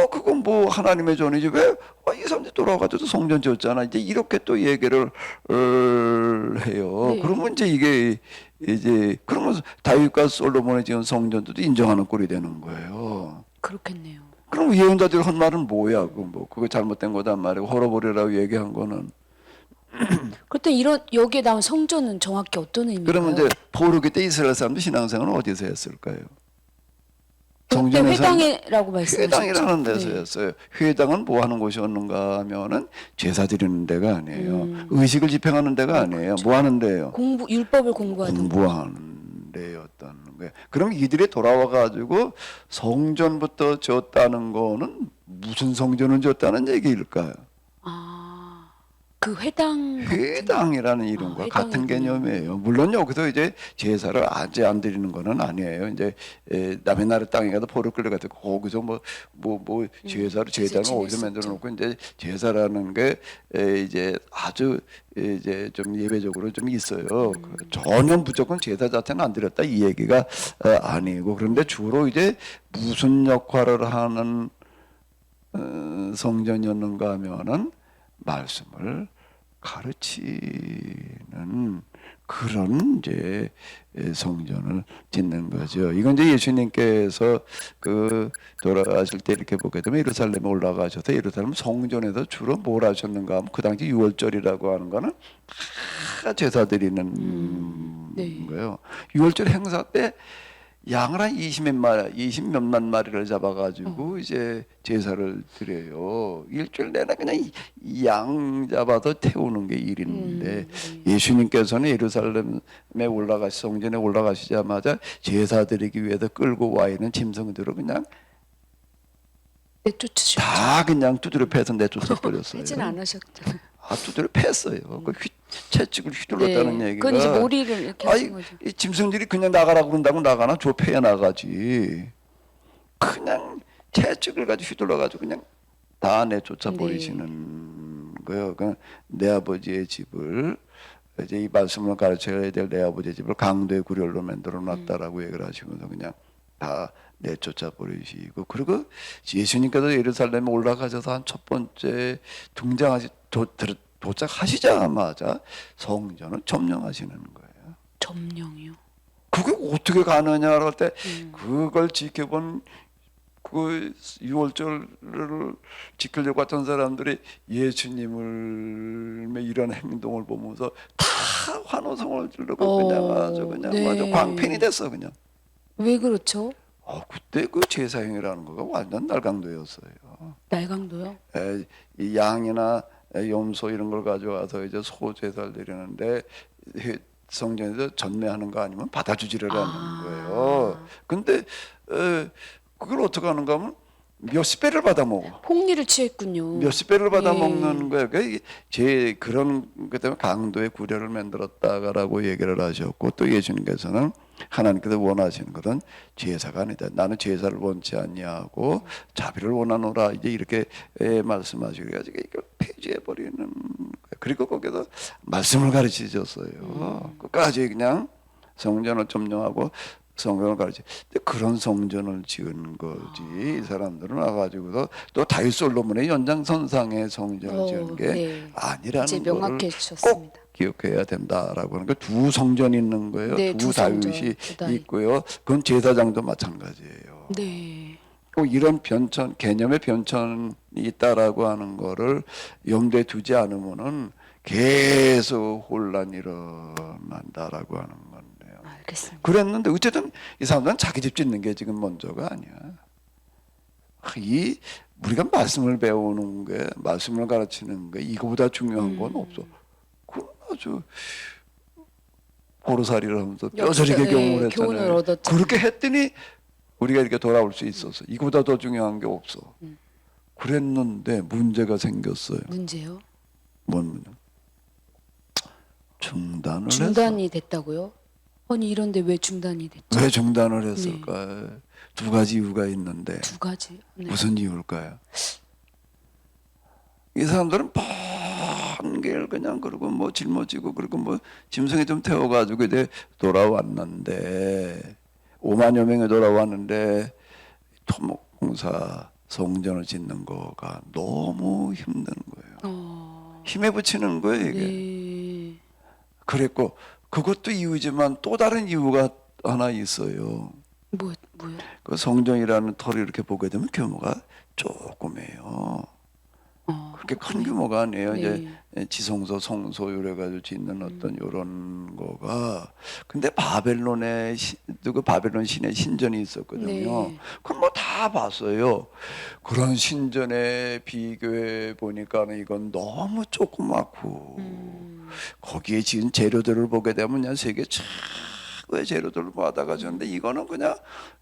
그건 뭐 하나님의 전이지 왜 이 사람들이 돌아가지고 성전 지었잖아. 이제 이렇게 또 얘기를 해요. 네. 그러면 이제 이게 이제 그러면 다윗과 솔로몬의 지은 성전도 인정하는 꼴이 되는 거예요. 그렇겠네요. 그럼 예언자들이 한 말은 뭐야? 그거 잘못된 거단 말이고 헐어버리라고 얘기한 거는. 그렇다면 이런 여기에 나온 성전은 정확히 어떤 의미인가요? 그러면 이제 포로기 때 이스라엘 사람들 신앙생활은 어디서 했을까요? 그때 성전에서는 회당이라고 말씀하셨죠. 회당이라는 네. 데서였어요. 회당은 뭐 하는 곳이었는가 하면은 제사 드리는 데가 아니에요. 의식을 집행하는 데가 아니에요. 뭐 하는 데예요? 율법을 공부하는 공부하는 데였다는 거예요. 그럼 이들이 돌아와 가지고 성전부터 지었다는 거는 무슨 성전을 지었다는 얘기일까요? 그 회당 회당이라는 이름과 같은 회당이군요. 개념이에요. 물론 여기서 이제 제사를 아직 안 드리는 거는 아니에요. 이제 남의 나라 땅에 가서 포를 끌려가서 거기서 뭐 제사를 제단을 어디서 지냈었죠. 만들어 놓고 이제 제사라는 게 이제 아주 이제 좀 예배적으로 좀 있어요. 전혀 무조건 제사 자체는 안 드렸다 이 얘기가 아니고 그런데 주로 이제 무슨 역할을 하는 성전이었는가 하면은 말씀을 가르치는 그런 이제 성전을 짓는 거죠. 이건 이제 예수님께서 그 돌아가실 때 이렇게 보게 되면 예루살렘에 올라가셔서 예루살렘 성전에서 주로 뭘 하셨는가 하면 그 당시 유월절이라고 하는 거는 다 제사 드리는 네. 거예요. 유월절 행사 때 양을 한 20몇만 마리를 잡아가지고 이제 제사를 드려요. 일주일 내내 그냥 양 잡아서 태우는 게 일인데 예수님께서는 예루살렘에 성전에 올라가시자마자 제사 드리기 위해서 끌고 와 있는 짐승들을 그냥 내쫓으셨죠. 다 그냥 두드려 패서 내쫓아 버렸어요. 하진 않으셨잖아요. 두드려 팼어요. 그 채찍을 휘둘렀다는 얘기가. 그건 이제 머리를 이렇게 하신 거죠. 이 짐승들이 그냥 나가라고 그런다고 나가나 저 패에 나가지. 그냥 채찍을 가지고 휘둘러가지고 그냥 다 내쫓아 버리시는 거예요. 내 아버지의 집을 이제 이 말씀을 가르쳐야 될 내 아버지의 집을 강도의 구렬로 만들어 놨다라고 얘기를 하시면서 그냥 다 내쫓아 버리시고 그리고 예수님께서 예루살렘에 올라가셔서 한 첫 번째 도착하시자마자 성전을 점령하시는 거예요. 점령이요. 그게 어떻게 가느냐라고 할 때 그걸 지켜본 그 유월절을 지키려고 했던 사람들이 예수님을 이런 행동을 보면서 다 환호성을 지르고 그냥 아주 그냥 네. 아주 광팬이 됐어 그냥. 왜 그렇죠? 그때 그 제사행위라는 거가 완전 날강도였어요. 날강도요? 이 양이나 염소 이런 걸 가져와서 이제 소 제사를 드리는데 성전에서 전매하는 거 아니면 받아주지를 않는 거예요. 근데 그걸 어떻게 하는가 하면 몇십 배를 받아 먹어. 폭리를 취했군요. 몇십 배를 받아 예. 먹는 거예요. 그러니까 제 그런 것 때문에 강도의 구려를 만들었다라고 얘기를 하셨고 또 예수님께서는 하나님께서 원하시는 것은 제사가 아니다. 나는 제사를 원치 않냐고 자비를 원하노라 이제 이렇게 말씀하시고 가지고 이걸 폐지해 버리는 거예요. 그리고 거기서 말씀을 가르치셨어요. 끝까지 그냥 성전을 점령하고 성전을 가르치. 그런 성전을 지은 거지. 이 사람들은 와가지고서 또 다윗 솔로몬의 연장선상의 성전을 지은 게 네. 아니라는 이제 거를 명확해 꼭 주셨습니다. 기억해야 된다라고 하는 거. 두 성전이 있는 거예요. 네, 두 두 성전, 다윗이 두 다윗. 있고요. 그건 제사장도 마찬가지예요. 네. 꼭 이런 변천 개념의 변천이 있다라고 하는 거를 염두에 두지 않으면은 계속 혼란이 일어난다라고 하는 건데요. 알겠습니다. 그랬는데 어쨌든 이 사람들은 자기 집 짓는 게 지금 먼저가 아니야. 이 우리가 말씀을 배우는 게 말씀을 가르치는 게 이거보다 중요한 건 없어. 그건 아주 고로살이를 하면서 뼈저리게 네, 교훈을 교훈을 했잖아요. 얻었잖아요. 그렇게 했더니 우리가 이렇게 돌아올 수 있었어. 이거보다 더 중요한 게 없어. 그랬는데 문제가 생겼어요. 문제요? 뭔 문제? 중단을 했어. 중단이 됐다고요? 아니 이런데 왜 중단이 됐죠? 왜 중단을 했을까? 두 가지 이유가 있는데 두 가지. 네. 무슨 이유일까요? 이 사람들은 먼 길 그냥 그러고 뭐 짊어지고 그리고 뭐 짐승에 좀 태워가지고 이제 돌아왔는데 5만여 명이 돌아왔는데 토목공사 성전을 짓는 거가 너무 힘든 거예요. 힘에 붙이는 거예요 이게. 네. 그랬고 그것도 이유지만 또 다른 이유가 하나 있어요. 뭐요? 그 성전이라는 터를 이렇게 보게 되면 규모가 조금해요. 그렇게 큰 규모가 아니에요. 네. 이제 지성소, 성소 이래가지고 짓는 어떤 이런 거가. 근데 바벨론의 그 바벨론 신의 신전이 있었거든요. 네. 그럼 뭐 다 봤어요. 그런 신전에 비교해 보니까는 이건 너무 조그맣고 거기에 지은 재료들을 보게 되면 그냥 세계 최고의 재료들을 받아가지는데 이거는 그냥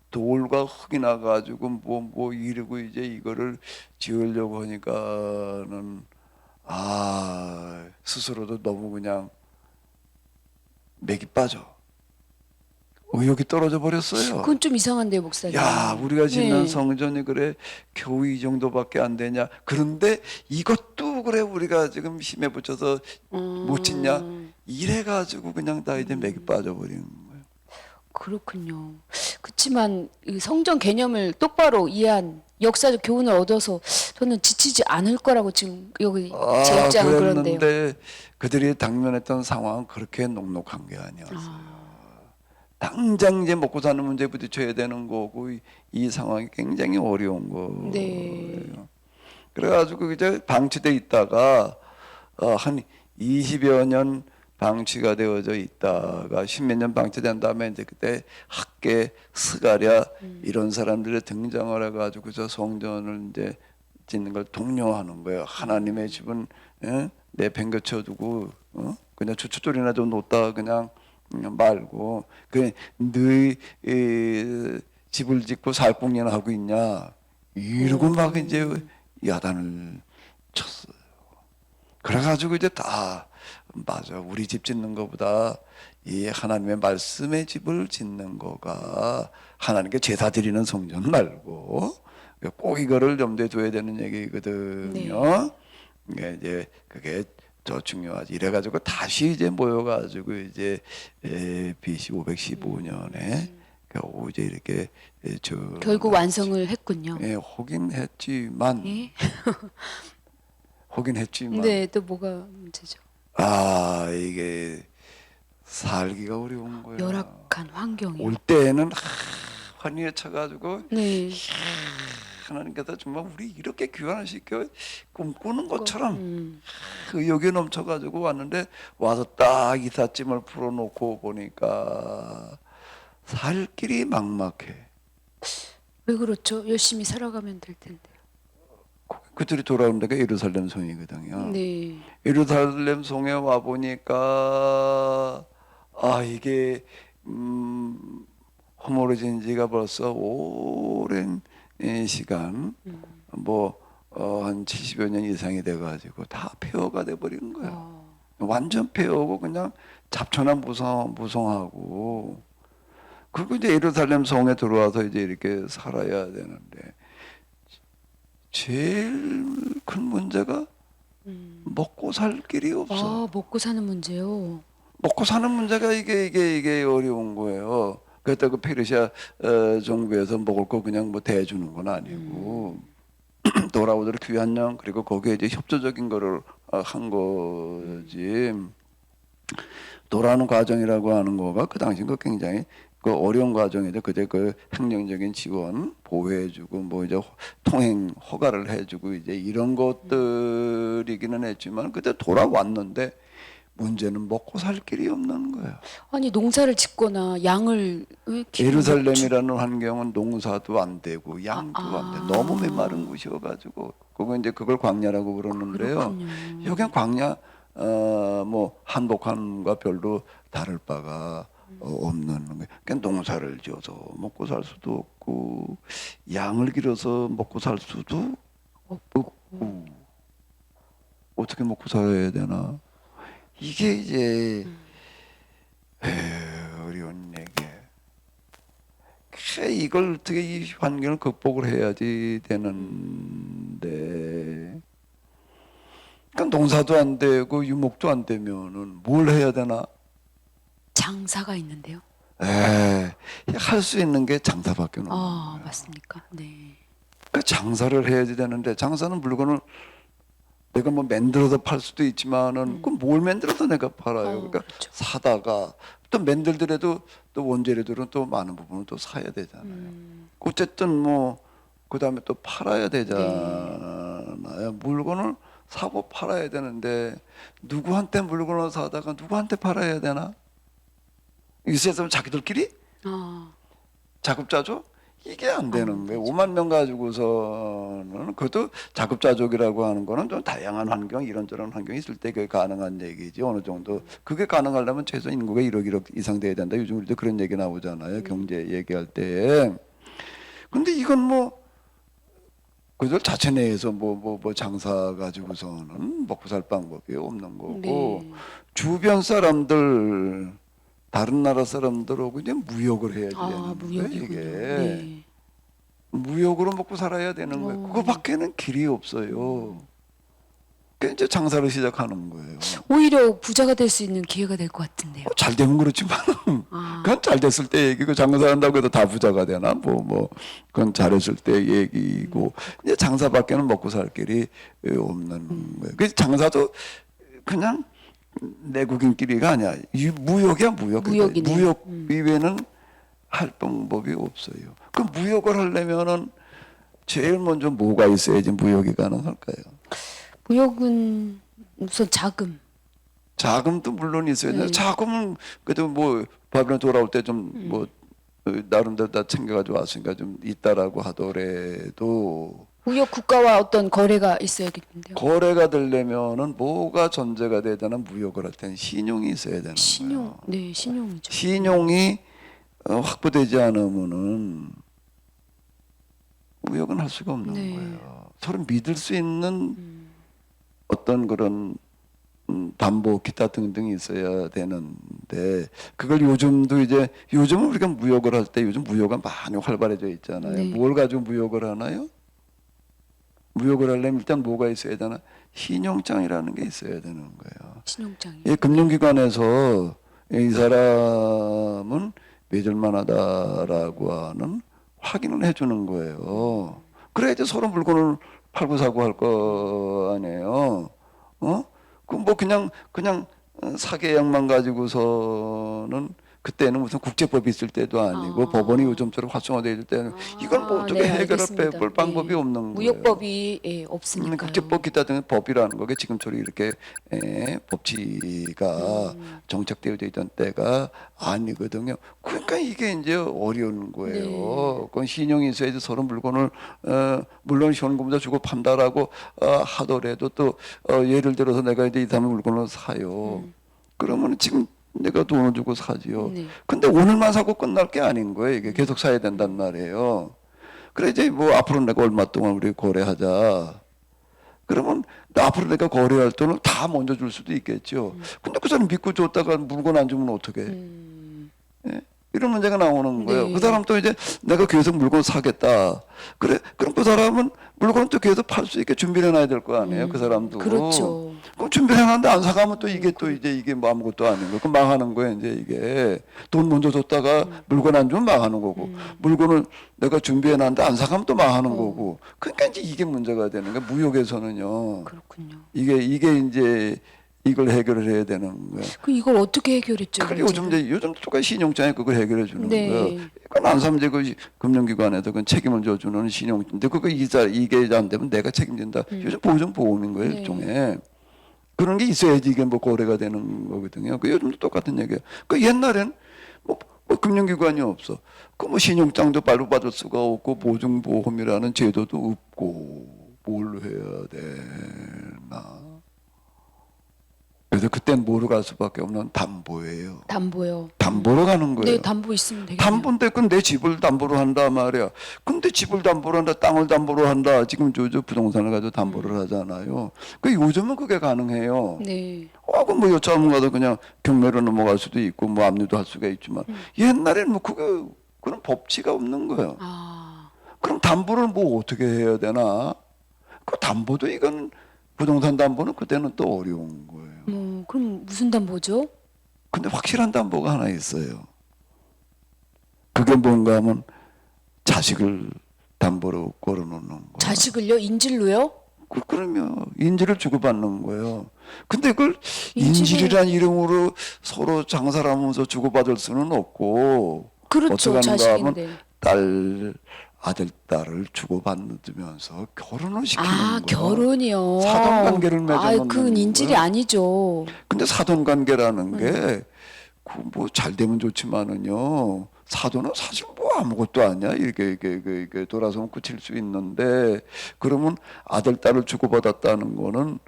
돌과 흙이 나가지고 뭐 이러고 이제 이거를 지으려고 하니까는 스스로도 너무 그냥 맥이 빠져. 의욕이 떨어져 버렸어요. 그건 좀 이상한데요, 목사님. 야, 우리가 짓는 네. 성전이 그래 겨우 이 정도밖에 안 되냐? 그런데 이것도 그래 우리가 지금 힘에 붙여서 못 짓냐? 이래 가지고 그냥 다 이제 맥이 빠져 버리는 거예요. 그렇군요. 그렇지만 이 성전 개념을 똑바로 이해한 역사적 교훈을 얻어서 저는 지치지 않을 거라고 지금 여기 제 입장은 그런데요. 그랬는데 그들이 당면했던 상황은 그렇게 녹록한 게 아니었어요. 당장 이제 먹고 사는 문제에 부딪혀야 되는 거고 이 상황이 굉장히 어려운 거예요. 네. 그래가지고 이제 방치돼 있다가 한 20여 년 방치가 되어져 있다가 10몇 년 방치된 다음에 이제 그때 학계 스가랴 이런 사람들이 등장을 해가지고 저 성전을 이제 짓는 걸 독려하는 거예요. 하나님의 집은 내팽개쳐두고 그냥 추초돌이나 좀 놓다 그냥 말고 너희 집을 짓고 살궁리나 하고 있냐 이러고 막 이제 야단을 쳤어요. 그래가지고 이제 다 맞아 우리 집 짓는 것보다 이 하나님의 말씀의 집을 짓는 거가 하나님께 제사 드리는 성전 말고 꼭 이거를 염두에 둬야 되는 얘기거든요. 이제 그게 더 중요하지. 이래가지고 다시 이제 모여가지고 이제 BC 515년에 이제 이렇게 결국 완성을 했군요. 하긴 했지만 하긴 했지만 네, 또 뭐가 문제죠? 이게 살기가 어려운 거야. 열악한 환경이요. 올 때에는 환희에 쳐가지고 네. 하나님께서 정말 우리 이렇게 귀환을 시켜 꿈꾸는 것처럼 음. 의욕이 넘쳐가지고 왔는데 와서 딱 이삿짐을 풀어놓고 보니까 살 길이 막막해. 왜 그렇죠? 열심히 살아가면 될 텐데. 그들이 돌아온 데가 예루살렘 성이거든요. 네. 예루살렘 성에 와 보니까 이게 허물어진 지가 벌써 오랜 시간 한 70여 년 이상이 돼가지고 다 폐허가 돼버리는 거야. 완전 폐허고 그냥 잡초나 무성하고. 그리고 이제 예루살렘 성에 들어와서 이제 이렇게 살아야 되는데 제일 큰 문제가 먹고 살 길이 없어. 먹고 사는 문제요. 먹고 사는 문제가 이게 어려운 거예요. 그랬다 그 페르시아 정부에서 먹을 거 그냥 뭐 대주는 건 아니고 돌아오도록 귀한 양 그리고 거기에 이제 협조적인 거를 한 거지. 돌아오는 과정이라고 하는 거가 그 당시 그 굉장히 그 어려운 과정인데 그때 그 행정적인 지원 보호해주고 뭐 이제 통행 허가를 해주고 이제 이런 것들이기는 했지만 그때 돌아왔는데 문제는 먹고 살 길이 없는 거예요. 아니 농사를 짓거나 양을 왜 예루살렘이라는 환경은 농사도 안 되고 양도 안 돼. 너무 메마른 곳이어가지고 그거 이제 그걸 광야라고 그러는데요. 그렇군요. 여기는 광야 뭐 한복판과 별로 다를 바가 없는 거예요. 그러니까 농사를 지어서 먹고 살 수도 없고 양을 기르서 먹고 살 수도 없고 어떻게 먹고 살아야 되나? 이게 이제 어려운 얘기. 이걸 어떻게 이 환경을 극복을 해야지 되는데, 그러니까 농사도 안 되고 유목도 안 되면은 뭘 해야 되나? 장사가 있는데요. 할 수 있는 게 장사밖에 없는 거예요. 맞습니까? 네. 그러니까 장사를 해야지 되는데 장사는 물건을 내가 뭐 만들어서 팔 수도 있지만은 그 뭘 만들어서 내가 팔아요. 그러니까 그렇죠. 사다가 또 만들더라도 또 원재료들은 또 많은 부분을 또 사야 되잖아요. 어쨌든 뭐 그다음에 또 팔아야 되잖아요. 물건을 사고 팔아야 되는데 누구한테 물건을 사다가 누구한테 팔아야 되나? 이세상 자기들끼리 자급자족? 이게 안 되는 거예요. 5만 명 가지고서는 그것도 자급자족이라고 하는 거는 좀 다양한 환경, 이런저런 환경이 있을 때 그게 가능한 얘기지. 어느 정도 그게 가능하려면 최소 인구가 1억 이상 돼야 된다. 요즘 우리도 그런 얘기 나오잖아요. 경제 얘기할 때. 근데 이건 뭐 그들 자체 내에서 뭐 장사 가지고서는 먹고 살 방법이 없는 거고 네. 주변 사람들 다른 나라 사람들하고 이제 무역을 해야 되는 거예요. 무역이군요. 이게 네. 무역으로 먹고 살아야 되는 거예요. 그거밖에는 길이 없어요. 그러니까 이제 장사를 시작하는 거예요. 오히려 부자가 될 수 있는 기회가 될 것 같은데요. 잘 되면 그렇지만 그건 잘 됐을 때 얘기고 장사한다고 해도 다 부자가 되나 뭐 그건 잘했을 때 얘기고 이제 장사밖에는 먹고 살 길이 없는 거예요. 그래서 장사도 그냥 내국인끼리가 아니야. 무역이야 무역. 무역이네요. 무역 이외에는 할 방법이 없어요. 그 무역을 하려면은 제일 먼저 뭐가 있어야지 무역이 가능할까요? 무역은 우선 자금도 물론 있어야 돼. 네. 자금은 그래도 뭐 바벨론 돌아올 때 좀 뭐 나름대로 다 챙겨가지고 왔으니까 좀 있다라고 하더라도 무역 국가와 어떤 거래가 있어야겠는데요. 거래가 되려면은 뭐가 전제가 되잖아. 무역을 할 때는 신용이 있어야 되는 거예요. 네, 신용이죠. 신용이 확보되지 않으면은 무역은 할 수가 없는 네. 거예요. 서로 믿을 수 있는 어떤 그런 담보 기타 등등이 있어야 되는데 그걸 요즘도 이제 요즘은 우리가 무역을 할 때 요즘 무역은 많이 활발해져 있잖아요. 네. 뭘 가지고 무역을 하나요? 무역을 하려면 일단 뭐가 있어야 되나? 신용장이라는 게 있어야 되는 거예요. 신용장이. 이 금융기관에서 이 사람은 믿을 만하다라고 하는 확인을 해주는 거예요. 그래야지 서로 물건을 팔고 사고 할 거 아니에요. 그 뭐 그냥 사계약만 가지고서는 그때는 무슨 국제법이 있을 때도 아니고 법원이 요즘처럼 활성화되어 있을 때는 이걸 뭐 어떻게 네, 해결할 알겠습니다. 볼 방법이 네. 없는 거예요. 무역법이 없으니까요. 국제법 기타 등의 법이라는 거게 지금처럼 이렇게 법치가 정착되어 있던 때가 아니거든요. 그러니까 이게 이제 어려운 거예요. 네. 그건 신용이 있어야지 서로 물건을 물론 현금으로 주고 판다라고 하더라도 또 예를 들어서 내가 이제 이 사람 물건을 사요. 그러면 지금 내가 돈을 주고 사지요. 네. 근데 오늘만 사고 끝날 게 아닌 거예요. 이게 계속 사야 된단 말이에요. 그래 이제 뭐 앞으로 내가 얼마 동안 우리 거래하자. 그러면 앞으로 내가 거래할 돈을 다 먼저 줄 수도 있겠죠. 근데 그 사람 믿고 줬다가 물건 안 주면 어떡해? 예? 이런 문제가 나오는 거예요. 네. 그 사람 또 이제 내가 계속 물건 사겠다. 그래, 그럼 그 사람은 물건 또 계속 팔 수 있게 준비를 해놔야 될 거 아니에요. 그 사람도. 그렇죠. 그럼 준비를 해놨는데 안 사가면 또 이게 또 이제 이게 뭐 아무것도 아닌 거고 망하는 거예요. 이제 이게 돈 먼저 줬다가 물건 안 주면 망하는 거고 물건을 내가 준비해놨는데 안 사가면 또 망하는 거고. 그러니까 이제 이게 문제가 되는 거예요. 무역에서는요. 그렇군요. 이게 이제 이걸 해결을 해야 되는 거예요. 그 이걸 어떻게 해결했죠? 그게 요즘 문제를? 이제 요즘 똑같이 신용장에 그걸 해결해 주는 네. 거예요. 그건 안 사면 이제 그 금융기관에서 그 책임을 져주는 신용인데 그거 이게 안 되면 내가 책임진다. 요즘 보증보험인 거예요, 네. 일종의. 그런 게 있어야지 이게 뭐 거래가 되는 거거든요. 그 요즘도 똑같은 얘기예요. 그 옛날엔 뭐 금융기관이 없어. 그 뭐 신용장도 발부받을 수가 없고 보증보험이라는 제도도 없고 뭘 해야 되나. 그래서 그땐 뭐로 갈 수밖에 없는 담보예요. 담보요. 담보로 가는 거예요. 네, 담보 있으면 되겠네요. 담보인데 근데 집을 담보로 한다 말이야. 근데 집을 담보로 한다, 땅을 담보로 한다. 지금 저 부동산을 가지고 담보를 하잖아요. 그 요즘은 그게 가능해요. 네. 그럼 뭐 여차하면 가도 그냥 경매로 넘어갈 수도 있고 뭐 압류도 할 수가 있지만 옛날에는 뭐 그런 법치가 없는 거예요. 아, 그럼 담보를 뭐 어떻게 해야 되나? 그 담보도 이건 부동산 담보는 그때는 또 어려운 거예요. 그럼 무슨 담보죠? 근데 확실한 담보가 하나 있어요. 그게 뭔가 하면 자식을 담보로 걸어놓는 거. 자식을요? 인질로요? 그러면 인지를 주고받는 거예요. 근데 그걸 인질을- 인질이란 이름으로 서로 장사를 하면서 주고받을 수는 없고 그렇죠. 어떻게 하는가 하면 자식인데. 딸, 아들, 딸을 주고받으면서 결혼을 시키는 아, 거예요. 결혼이요. 사돈 관계를 맺어놓는 그건 인질이 거예요. 아니죠. 근데 사돈 관계라는 게 뭐 잘 되면 좋지만은요 사돈은 사실 뭐 아무것도 아니야 이렇게 돌아서면 끝일 수 있는데 그러면 아들 딸을 주고받았다는 거는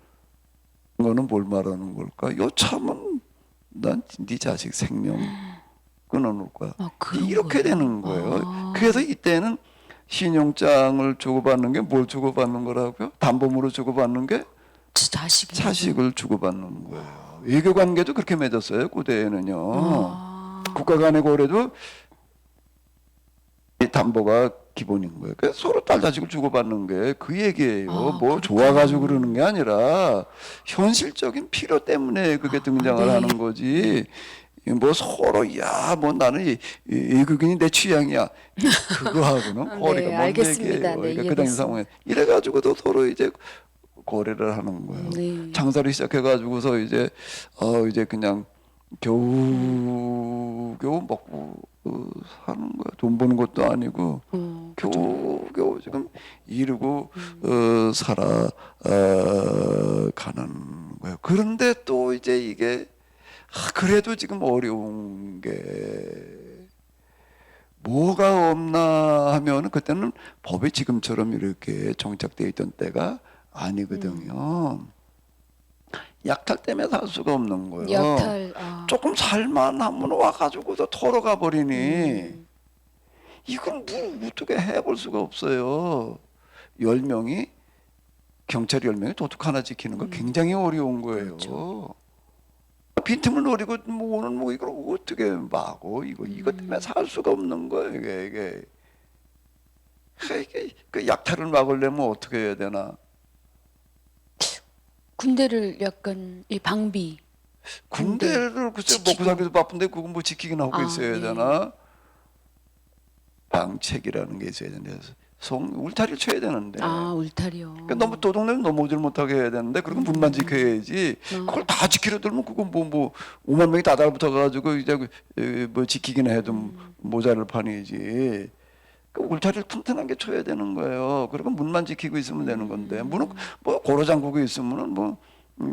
뭘 말하는 걸까? 여차하면 난 네 자식 생명 끊어놓을 거야. 아, 그런 이렇게 거예요? 되는 거예요. 아. 그래서 이때는 신용장을 주고받는 게 뭘 주고받는 거라고요? 담보물을 주고받는 게 자식이. 자식을 주고받는 거예요. 외교 관계도 그렇게 맺었어요. 고대에는요. 아. 국가 간의 거래도 이 담보가 기본인 거예요. 그래서 서로 딸 자식을 주고받는 게 그 얘기예요. 아, 뭐 그렇구나. 좋아가지고 그러는 게 아니라 현실적인 필요 때문에 그게 등장을 네. 하는 거지. 뭐 서로 야 뭐 나는 외국인이 내 취향이야 그거하고는 네, 거리가 먼 알겠습니다. 얘기예요. 네, 그러니까 그 당시 이해됐습니다. 상황에 이래가지고도 서로 이제 거래를 하는 거예요. 네. 장사를 시작해가지고서 이제 이제 그냥 겨우 먹고 사는 거야. 돈 버는 것도 아니고 겨우 지금 이루고 살아 가는 거예요. 그런데 또 이제 이게 그래도 지금 어려운 게 뭐가 없나 하면 그때는 법이 지금처럼 이렇게 정착되어 있던 때가 아니거든요. 약탈 때문에 살 수가 없는 거예요. 약탈. 조금 살만하면 와가지고서 털어가 버리니 이건 뭐 어떻게 해볼 수가 없어요. 10명이 경찰 10명이 도둑 하나 지키는 거 굉장히 어려운 거예요. 그렇죠. 빈틈을 노리고 뭐 오늘 뭐 이걸 어떻게 막어 이것 때문에 살 수가 없는 거예요. 이게 그 약탈을 막으려면 어떻게 해야 되나? 군대를 약간 이 방비. 군대를 글쎄 지키고. 먹고 살기도 바쁜데 그거 뭐 지키긴 하고 있어야 네. 되나? 방책이라는 게 있어야 되는데 울타리를 쳐야 되는데. 아, 울타리요. 그러니까 너무 도둑놈이 넘어오질 못하게 해야 되는데 그런 문만 지켜야지. 그걸 다 지키려 들면 그건 뭐 5만 명이 다 달붙어가지고 이제 뭐 지키기나 해도 모자를 파니지. 그 울타리를 튼튼하게 쳐야 되는 거예요. 그리고 문만 지키고 있으면 되는 건데 문은 뭐 고로 잠그고 있으면은 뭐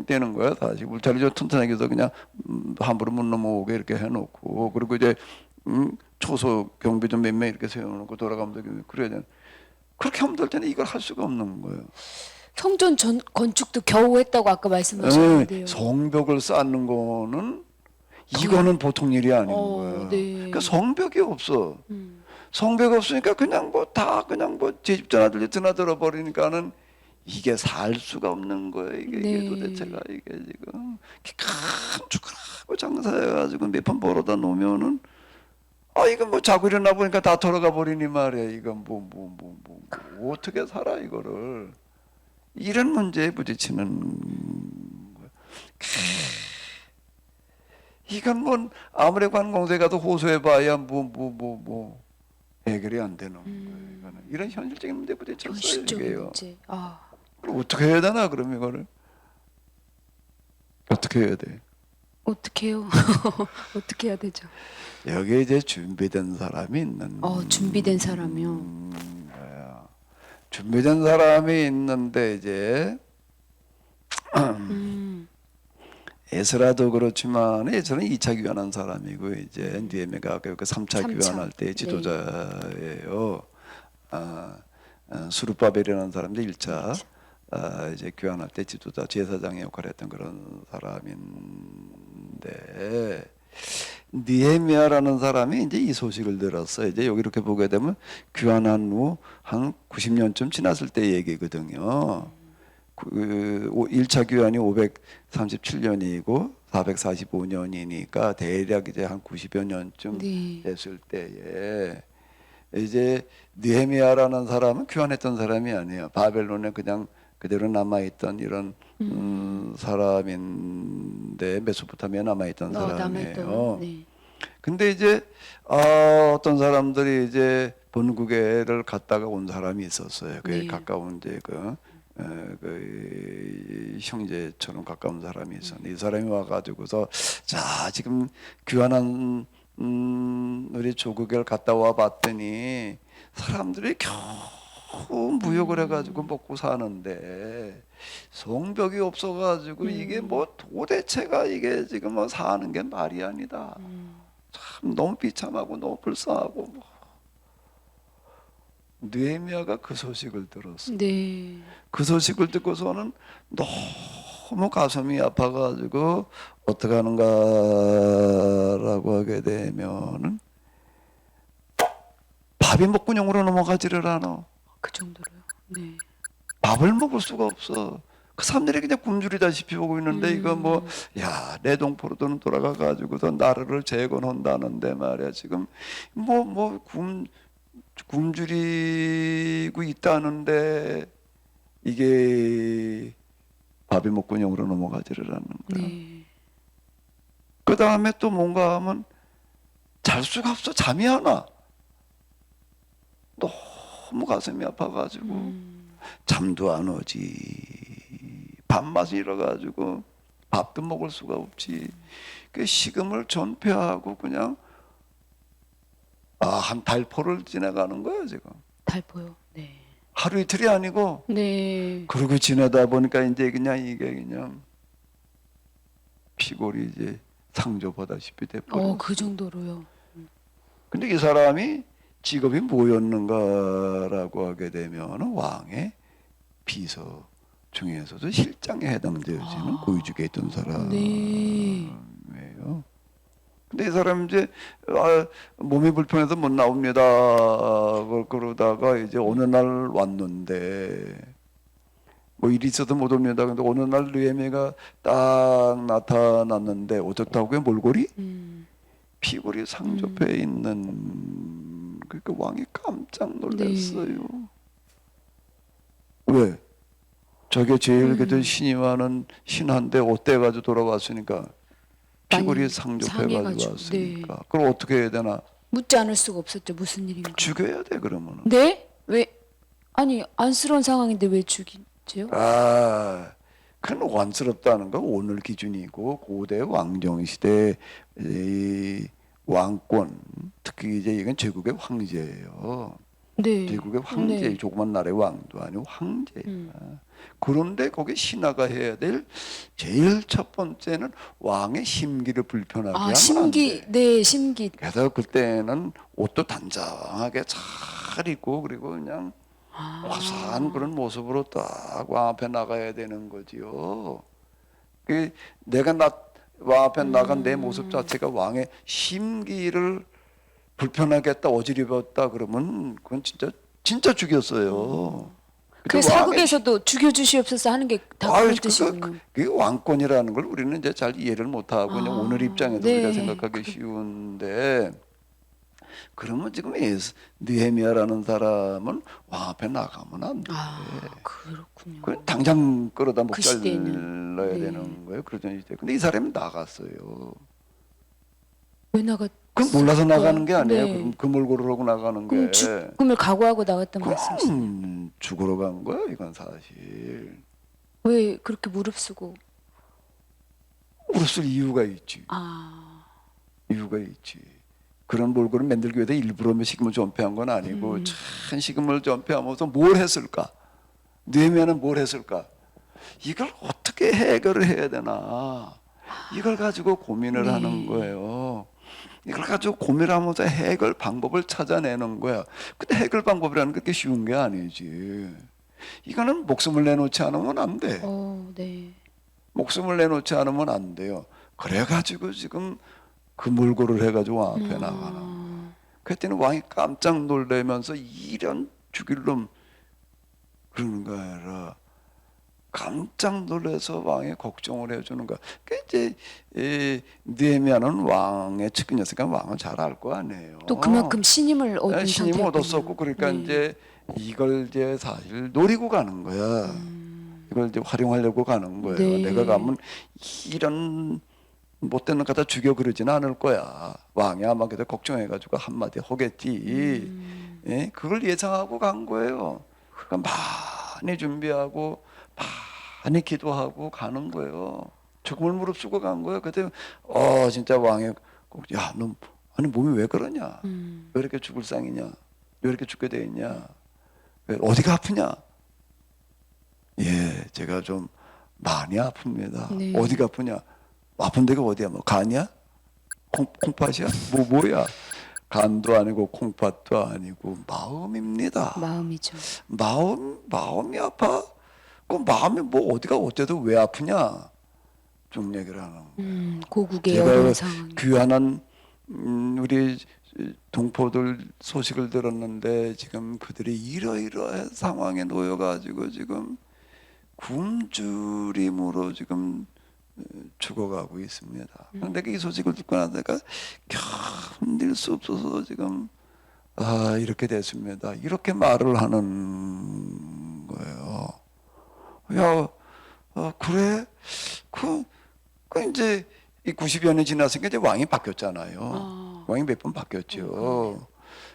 되는 거야 다시. 울타리 좀 튼튼하게 해서 그냥 함부로 못 넘어오게 이렇게 해놓고 그리고 이제 초소 경비 좀 몇 명 이렇게 세워놓고 돌아가면 되게 그래야 돼. 그렇게 하면 될 텐데 이걸 할 수가 없는 거예요. 성전 건축도 겨우 했다고 아까 말씀하셨는데요. 성벽을 쌓는 거는 이거는 보통 일이 아닌 거예요. 네. 그러니까 성벽이 없어. 성벽이 없으니까 그냥 뭐 다 그냥 뭐 제 집 전화들이 드나들어 버리니까는 이게 살 수가 없는 거예요. 이게 네. 도대체가 이게 지금 큰 축하하고 장사해가지고 몇 판 벌어다 놓으면은 이거 뭐 자고 일어나 보니까 다 돌아가 버리니 말이야. 이건 뭐 어떻게 살아 이거를. 이런 문제에 부딪히는 거야. 이건 뭐 아무리 관공서에 가도 호소해봐야 뭐 해결이 안 되는 거예요. 이거는 이런 현실적인 문제에 부딪혔어요. 현실적인 이게요. 문제. 아, 그럼 어떻게 해야 되나 그럼 이거를 어떻게 해야 돼? 어떻게 해요? 어떻게 해야 되죠? 여기에 이제 준비된 사람이 있는. 준비된 사람이요. 거야. 준비된 사람이 있는데 이제 에스라도 그렇지만 에스라는 2차 귀환한 사람이고 이제 느헤미야가 그 3차 귀환할 때 지도자예요. 수르바벨이라는 사람도 1차 이제 귀환할 때 지도자 제사장의 역할을 했던 그런 사람인데 느헤미야라는 사람이 이제 이 소식을 들었어요. 이제 여기 이렇게 보게 되면 귀환한 후 한 90년쯤 지났을 때 얘기거든요. 1차 귀환이 537년이고 445년이니까 대략 이제 한 90여 년쯤 됐을 때에 이제 느헤미야라는 사람은 귀환했던 사람이 아니에요. 바벨론에 그냥 그대로 남아있던 이런 사람인데 메소포타미아에 남아있던 사람이에요. 근데 이제 어떤 사람들이 이제 본국에를 갔다가 온 사람이 있었어요. 그 가까운 이제 그 형제처럼 가까운 사람이 있었는데 이 사람이 와가지고서 자 지금 귀환한 우리 조국을 갔다 와 봤더니 사람들이 겨우 무역을 해가지고 먹고 사는데 성벽이 없어가지고 이게 뭐 도대체가 이게 지금 뭐 사는 게 말이 아니다. 참 너무 비참하고 너무 불쌍하고 뭐. 느헤미야가 그 소식을 들었어. 그 소식을 듣고서는 너무 가슴이 아파가지고 어떻게 하는가라고 하게 되면은 밥이 먹구녕으로 넘어가지를 않아. 그 정도로요. 네. 밥을 먹을 수가 없어. 그 사람들이 그냥 굶주리다시피 보고 있는데 이거 뭐 야 내 동포로도는 돌아가가지고서 나라를 재건한다는데 말이야 지금 굶주리고 있다는데 이게 밥이 먹구녕으로 넘어가지를 않는 거야. 그 다음에 또 뭔가 하면 잘 수가 없어. 잠이 안 와. 너무 가슴이 아파가지고 잠도 안 오지. 밥맛이 일어가지고 밥도 먹을 수가 없지. 그 식음을 전폐하고 그냥 한 달포를 지나가는 거야 지금. 달포요. 네. 하루 이틀이 아니고. 그러고 지내다 보니까 이제 그냥 이게 그냥 피골이 이제 상조보다시피 돼버려. 그 정도로요. 근데 이 사람이 직업이 뭐였는가라고 하게 되면 왕의 비서 중에서도 실장에 해당되어지는 고위직에 있던 사람이에요. 근데 이 사람 이제 몸이 불편해서 못 나옵니다. 그러다가 이제 어느 날 왔는데 뭐 일이 있어서 못 옵니다. 근데 어느 날 느헤미야가 딱 나타났는데 어떻다고요? 몰골이? 피골이 상접해 있는. 그러니까 왕이 깜짝 놀랐어요. 왜? 저게 제일 그저 신이 많은 신한데 어때가지고 돌아왔으니까 피골이 상접해가지고 왔으니까. 그럼 어떻게 해야 되나? 묻지 않을 수가 없었죠. 무슨 일인가. 죽여야 돼 그러면은. 네? 왜? 아니 안쓰러운 상황인데 왜 죽이지요? 큰 원스럽다는 건 오늘 기준이고 고대 왕정 시대 이 왕권 특히 이제 이건 제국의 황제예요. 네. 제국의 황제, 네. 조그만 나라의 왕도 아니고 황제야. 그런데 거기 신하가 해야 될 제일 첫 번째는 왕의 심기를 불편하게 하면 안 심기, 돼. 네, 심기. 그래서 그때는 옷도 단정하게 잘 입고 그리고 그냥 화사한 그런 모습으로 딱 왕 앞에 나가야 되는 거지요. 그 내가 왕 앞에 나간 내 모습 자체가 왕의 심기를 불편하게 했다, 어지럽혔다 그러면 그건 진짜 죽였어요. 그 사극에서도 죽여주시옵소서 하는 게 다 그런 뜻이군요. 그게 왕권이라는 걸 우리는 이제 잘 이해를 못하고 그냥 오늘 입장에서 네. 우리가 생각하기 쉬운데 그러면 지금 느헤미야라는 사람은 왕 앞에 나가면 안 돼. 그렇군요. 그 당장 끌어다 목 그 시대에는. 잘라야 네. 되는 거예요. 그러던 시대. 근데 이 사람이 나갔어요. 왜 나가? 그럼 몰라서 나가는 게 아니에요. 네. 그럼 금을고를 하고 나가는 게. 그럼 죽음을 각오하고 나갔던 말씀이시죠? 그럼 죽으러 간 거야. 이건 사실. 왜 그렇게 무릅쓰고? 무릇쓸 이유가 있지. 이유가 있지. 그런 몰골을 만들기 위해서 일부러 식음을 전폐한 건 아니고 참 식음을 전폐하면서 뭘 했을까? 느헤미야는 뭘 했을까? 이걸 어떻게 해결을 해야 되나? 이걸 가지고 고민을 하는 거예요. 이걸 가지고 고민하면서 해결 방법을 찾아내는 거야. 근데 해결 방법이라는 게 그렇게 쉬운 게 아니지. 이거는 목숨을 내놓지 않으면 안 돼. 네. 목숨을 내놓지 않으면 안 돼요. 그래가지고 지금 그 몰골을 해가지고 왕 앞에 나가는. 그때는 왕이 깜짝 놀라면서 이런 죽일 놈 그러는 거 아니라 깜짝 놀라서 왕이 걱정을 해주는 거야. 그 이제 느헤미야는 왕의 측근이었으니까 왕은 잘 알 거 아니에요. 또 그만큼 신임을 얻은 신임 상태였군요. 얻었었고 그러니까 네. 이제 이걸 이제 사실 노리고 가는 거야. 이걸 이제 활용하려고 가는 거예요. 네. 내가 가면 이런 못된 놈 갖다 죽여 그러지는 않을 거야. 왕이 아마 그래도 걱정해가지고 한마디 하겠지. 예? 그걸 예상하고 간 거예요. 그러니까 많이 준비하고 많이 기도하고 가는 거예요. 죽음을 무릅쓰고 간 거예요. 그때 진짜 왕이 야, 너 아니 몸이 왜 그러냐? 왜 이렇게 죽을 상이냐? 왜 이렇게 죽게 돼 있냐? 왜, 어디가 아프냐? 예, 제가 좀 많이 아픕니다. 네. 어디가 아프냐? 아픈 데가 어디야? 뭐 간이야? 콩팥이야? 뭐야? 간도 아니고 콩팥도 아니고 마음입니다. 마음이죠. 마음이 아파? 그 마음이 뭐 어디가 어때도 왜 아프냐? 좀 얘기를 하는 거예요. 고국의 제가 어려운 상황. 귀환한 우리 동포들 소식을 들었는데 지금 그들이 이러이러한 상황에 놓여가지고 지금 굶주림으로 지금 죽어가고 있습니다. 그런데 이 소식을 듣고 나서 내가 견딜 수 없어서 지금 이렇게 됐습니다. 이렇게 말을 하는 거예요. 야, 그래? 그 이제 이 90여 년 지났으니까 이제 왕이 바뀌었잖아요. 왕이 몇 번 바뀌었죠.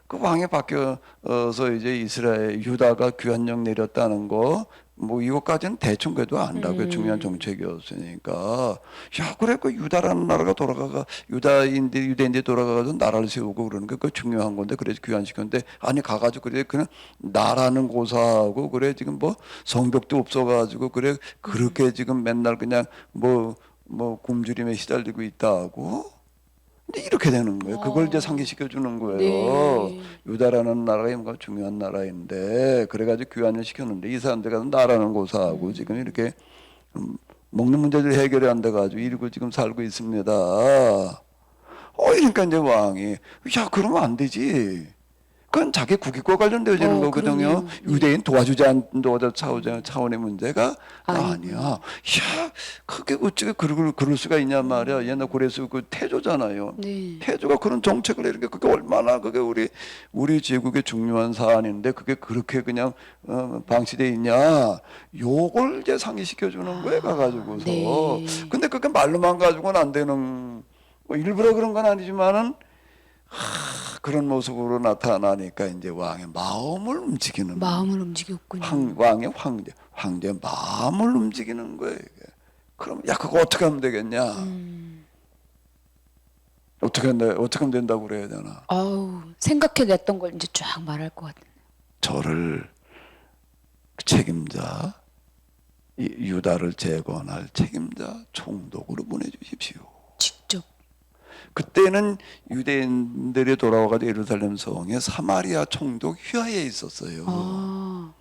그 왕이 바뀌어서 이제 이스라엘 유다가 귀환령 내렸다는 거 뭐 이것까지는 대충 그래도 안다고 중요한 정책이었으니까 야 그래 그 유다라는 나라가 돌아가가 유대인들이 돌아가서 나라를 세우고 그러는 게 그 중요한 건데 그래서 귀환시켰는데 아니 가가지고 그래 그냥 나라는 고사하고 그래 지금 뭐 성벽도 없어가지고 그래 그렇게 지금 맨날 그냥 뭐 굶주림에 시달리고 있다고 근데 이렇게 되는 거예요. 그걸 이제 상기시켜 주는 거예요. 네. 유다라는 나라가 뭔가 중요한 나라인데 그래가지고 귀환을 시켰는데 이 사람들과 나라는 고사하고 지금 이렇게 먹는 문제를 해결해 안 돼가지고 이러고 지금 살고 있습니다. 그러니까 이제 왕이 야 그러면 안 되지. 그건 자기 국익과 관련되어지는 거거든요. 그러네요. 유대인 도와주지 안 도와줘 차원의 문제가 아니야. 야, 그게 어찌게 그럴 수가 있냐 말이야. 옛날 고레스 그 태조잖아요. 네. 태조가 그런 정책을 이렇게 그게 얼마나 그게 우리 제국의 중요한 사안인데 그게 그렇게 그냥 방치돼 있냐. 요걸 이제 상기시켜 주는 거에 가가지고서. 네. 근데 그게 말로만 가지고는 안 되는. 뭐 일부러 그런 건 아니지만은. 그런 모습으로 나타나니까 이제 왕의 마음을 움직이는 마음을 움직였군요. 왕의 황제 마음을 움직이는 거예요. 이게. 그럼 야 그거 어떻게 하면 되겠냐? 어떻게 하면 된다고 그래야 되나? 아우, 생각해냈던 걸 이제 쫙 말할 것 같네. 저를 책임자 유다를 재건할 책임자 총독으로 보내주십시오. 직접. 그때는 유대인들이 돌아와가지고 예루살렘 성에 사마리아 총독 휘하에 있었어요. 아,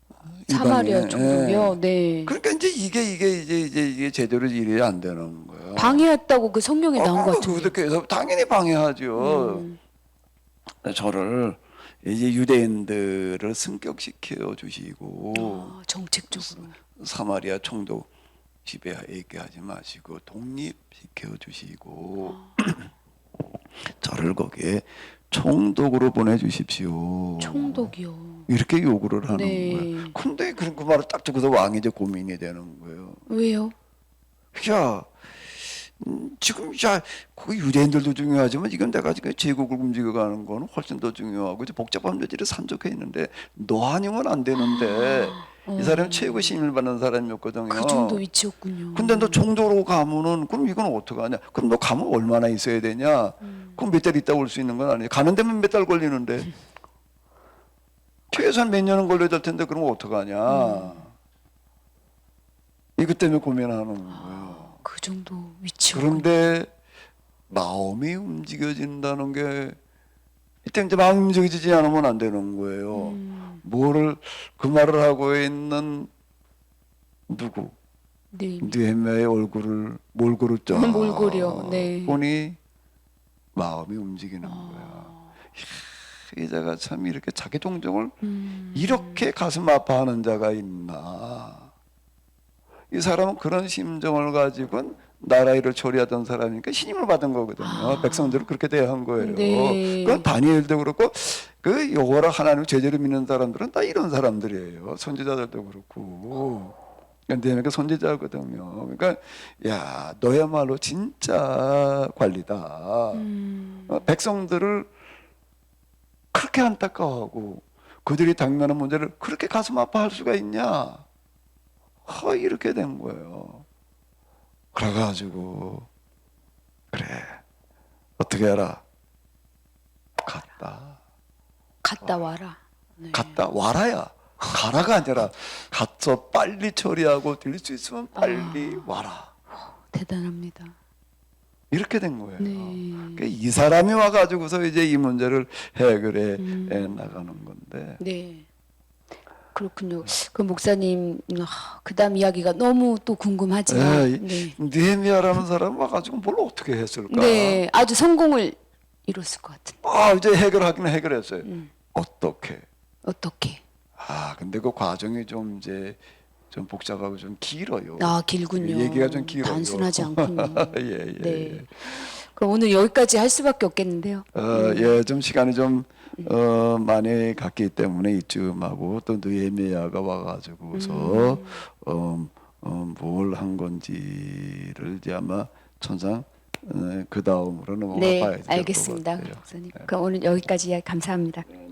이방인. 사마리아 총독이요. 예. 네. 그러니까 이제 이게 제대로 일이 안 되는 거예요. 방해했다고 그 성경에 나온 것 같은데. 그렇게 해서 당연히 방해하죠. 저를 이제 유대인들을 승격시켜 주시고 아, 정책적으로. 사마리아 총독 집에 있게 하지 마시고 독립시켜 주시고 저를 거기에 총독으로 보내주십시오. 총독이요. 이렇게 요구를 하는 네. 거예요. 근데 그 말을 딱 듣고서 왕이 이제 고민이 되는 거예요. 왜요? 야, 지금 그 유대인들도 중요하지만 이건 내가 지금 제국을 움직여가는 건 훨씬 더 중요하고 이제 복잡한 묘지를 산적해 있는데 너 아니면 안 되는데 이 사람이 최고 신임을 받는 사람이었거든요. 그 정도 위치였군요. 근데 너 총독으로 가면은 그럼 이건 어떡하냐? 그럼 너 가면 얼마나 있어야 되냐? 그럼 몇 달 있다 올 수 있는 건 아니에요. 가는 데면 몇 달 걸리는데 최소한 몇 년은 걸려야 될 텐데 그럼 어떡하냐? 이것 때문에 고민하는 거예요. 그 정도 위치. 그런데 마음이 움직여진다는 게 이때 이제 마음이 움직여지지 않으면 안 되는 거예요. 그 말을 하고 있는 누구? 네. 느헤미야의 얼굴을 몰골을 쫙 몰골이요. 네. 보니 마음이 움직이는 거야. 이 자가 참 이렇게 자기 동정을 이렇게 가슴 아파하는 자가 있나? 이 사람은 그런 심정을 가지고 나라 일을 처리하던 사람이니까 신임을 받은 거거든요. 백성들을 그렇게 대한 거예요. 네. 그건 다니엘도 그렇고 그 여호와를 하나님 제대로 믿는 사람들은 다 이런 사람들이에요. 선지자들도 그렇고. 그러니까 선지자거든요. 그러니까 야 너야말로 진짜 관리다. 백성들을 그렇게 안타까워하고 그들이 당면한 문제를 그렇게 가슴 아파할 수가 있냐? 이렇게 된 거예요. 그래가지고 그래 어떻게 해라 갔다 와라. 네. 갔다 와라야 가라가 아니라 가서 빨리 처리하고 될 수 있으면 빨리 와라 대단합니다. 이렇게 된 거예요. 네. 그러니까 이 사람이 와가지고서 이제 이 문제를 해결해 나가는 건데. 네. 그렇군요. 그 목사님 그다음 이야기가 너무 또 궁금하지만 네. 느헤미야라는 사람 와가지고 뭘 어떻게 했을까? 네, 아주 성공을 이뤘을 것 같은데. 이제 해결하기는 해결했어요. 어떻게? 근데 그 과정이 좀 이제 좀 복잡하고 좀 길어요. 길군요. 얘기가 좀 길어요. 단순하지 않군요. 예. 네. 그럼 오늘 여기까지 할 수밖에 없겠는데요. 좀 시간이 좀 많이 갔기 때문에 이쯤하고 또 느헤미야가 와가지고서 뭘 한 건지를 이제 아마 천상 그 다음으로 넘어가 봐야 될 것 같아요. 알겠습니다, 목사님. 그럼 오늘 여기까지 이야기 감사합니다. 네.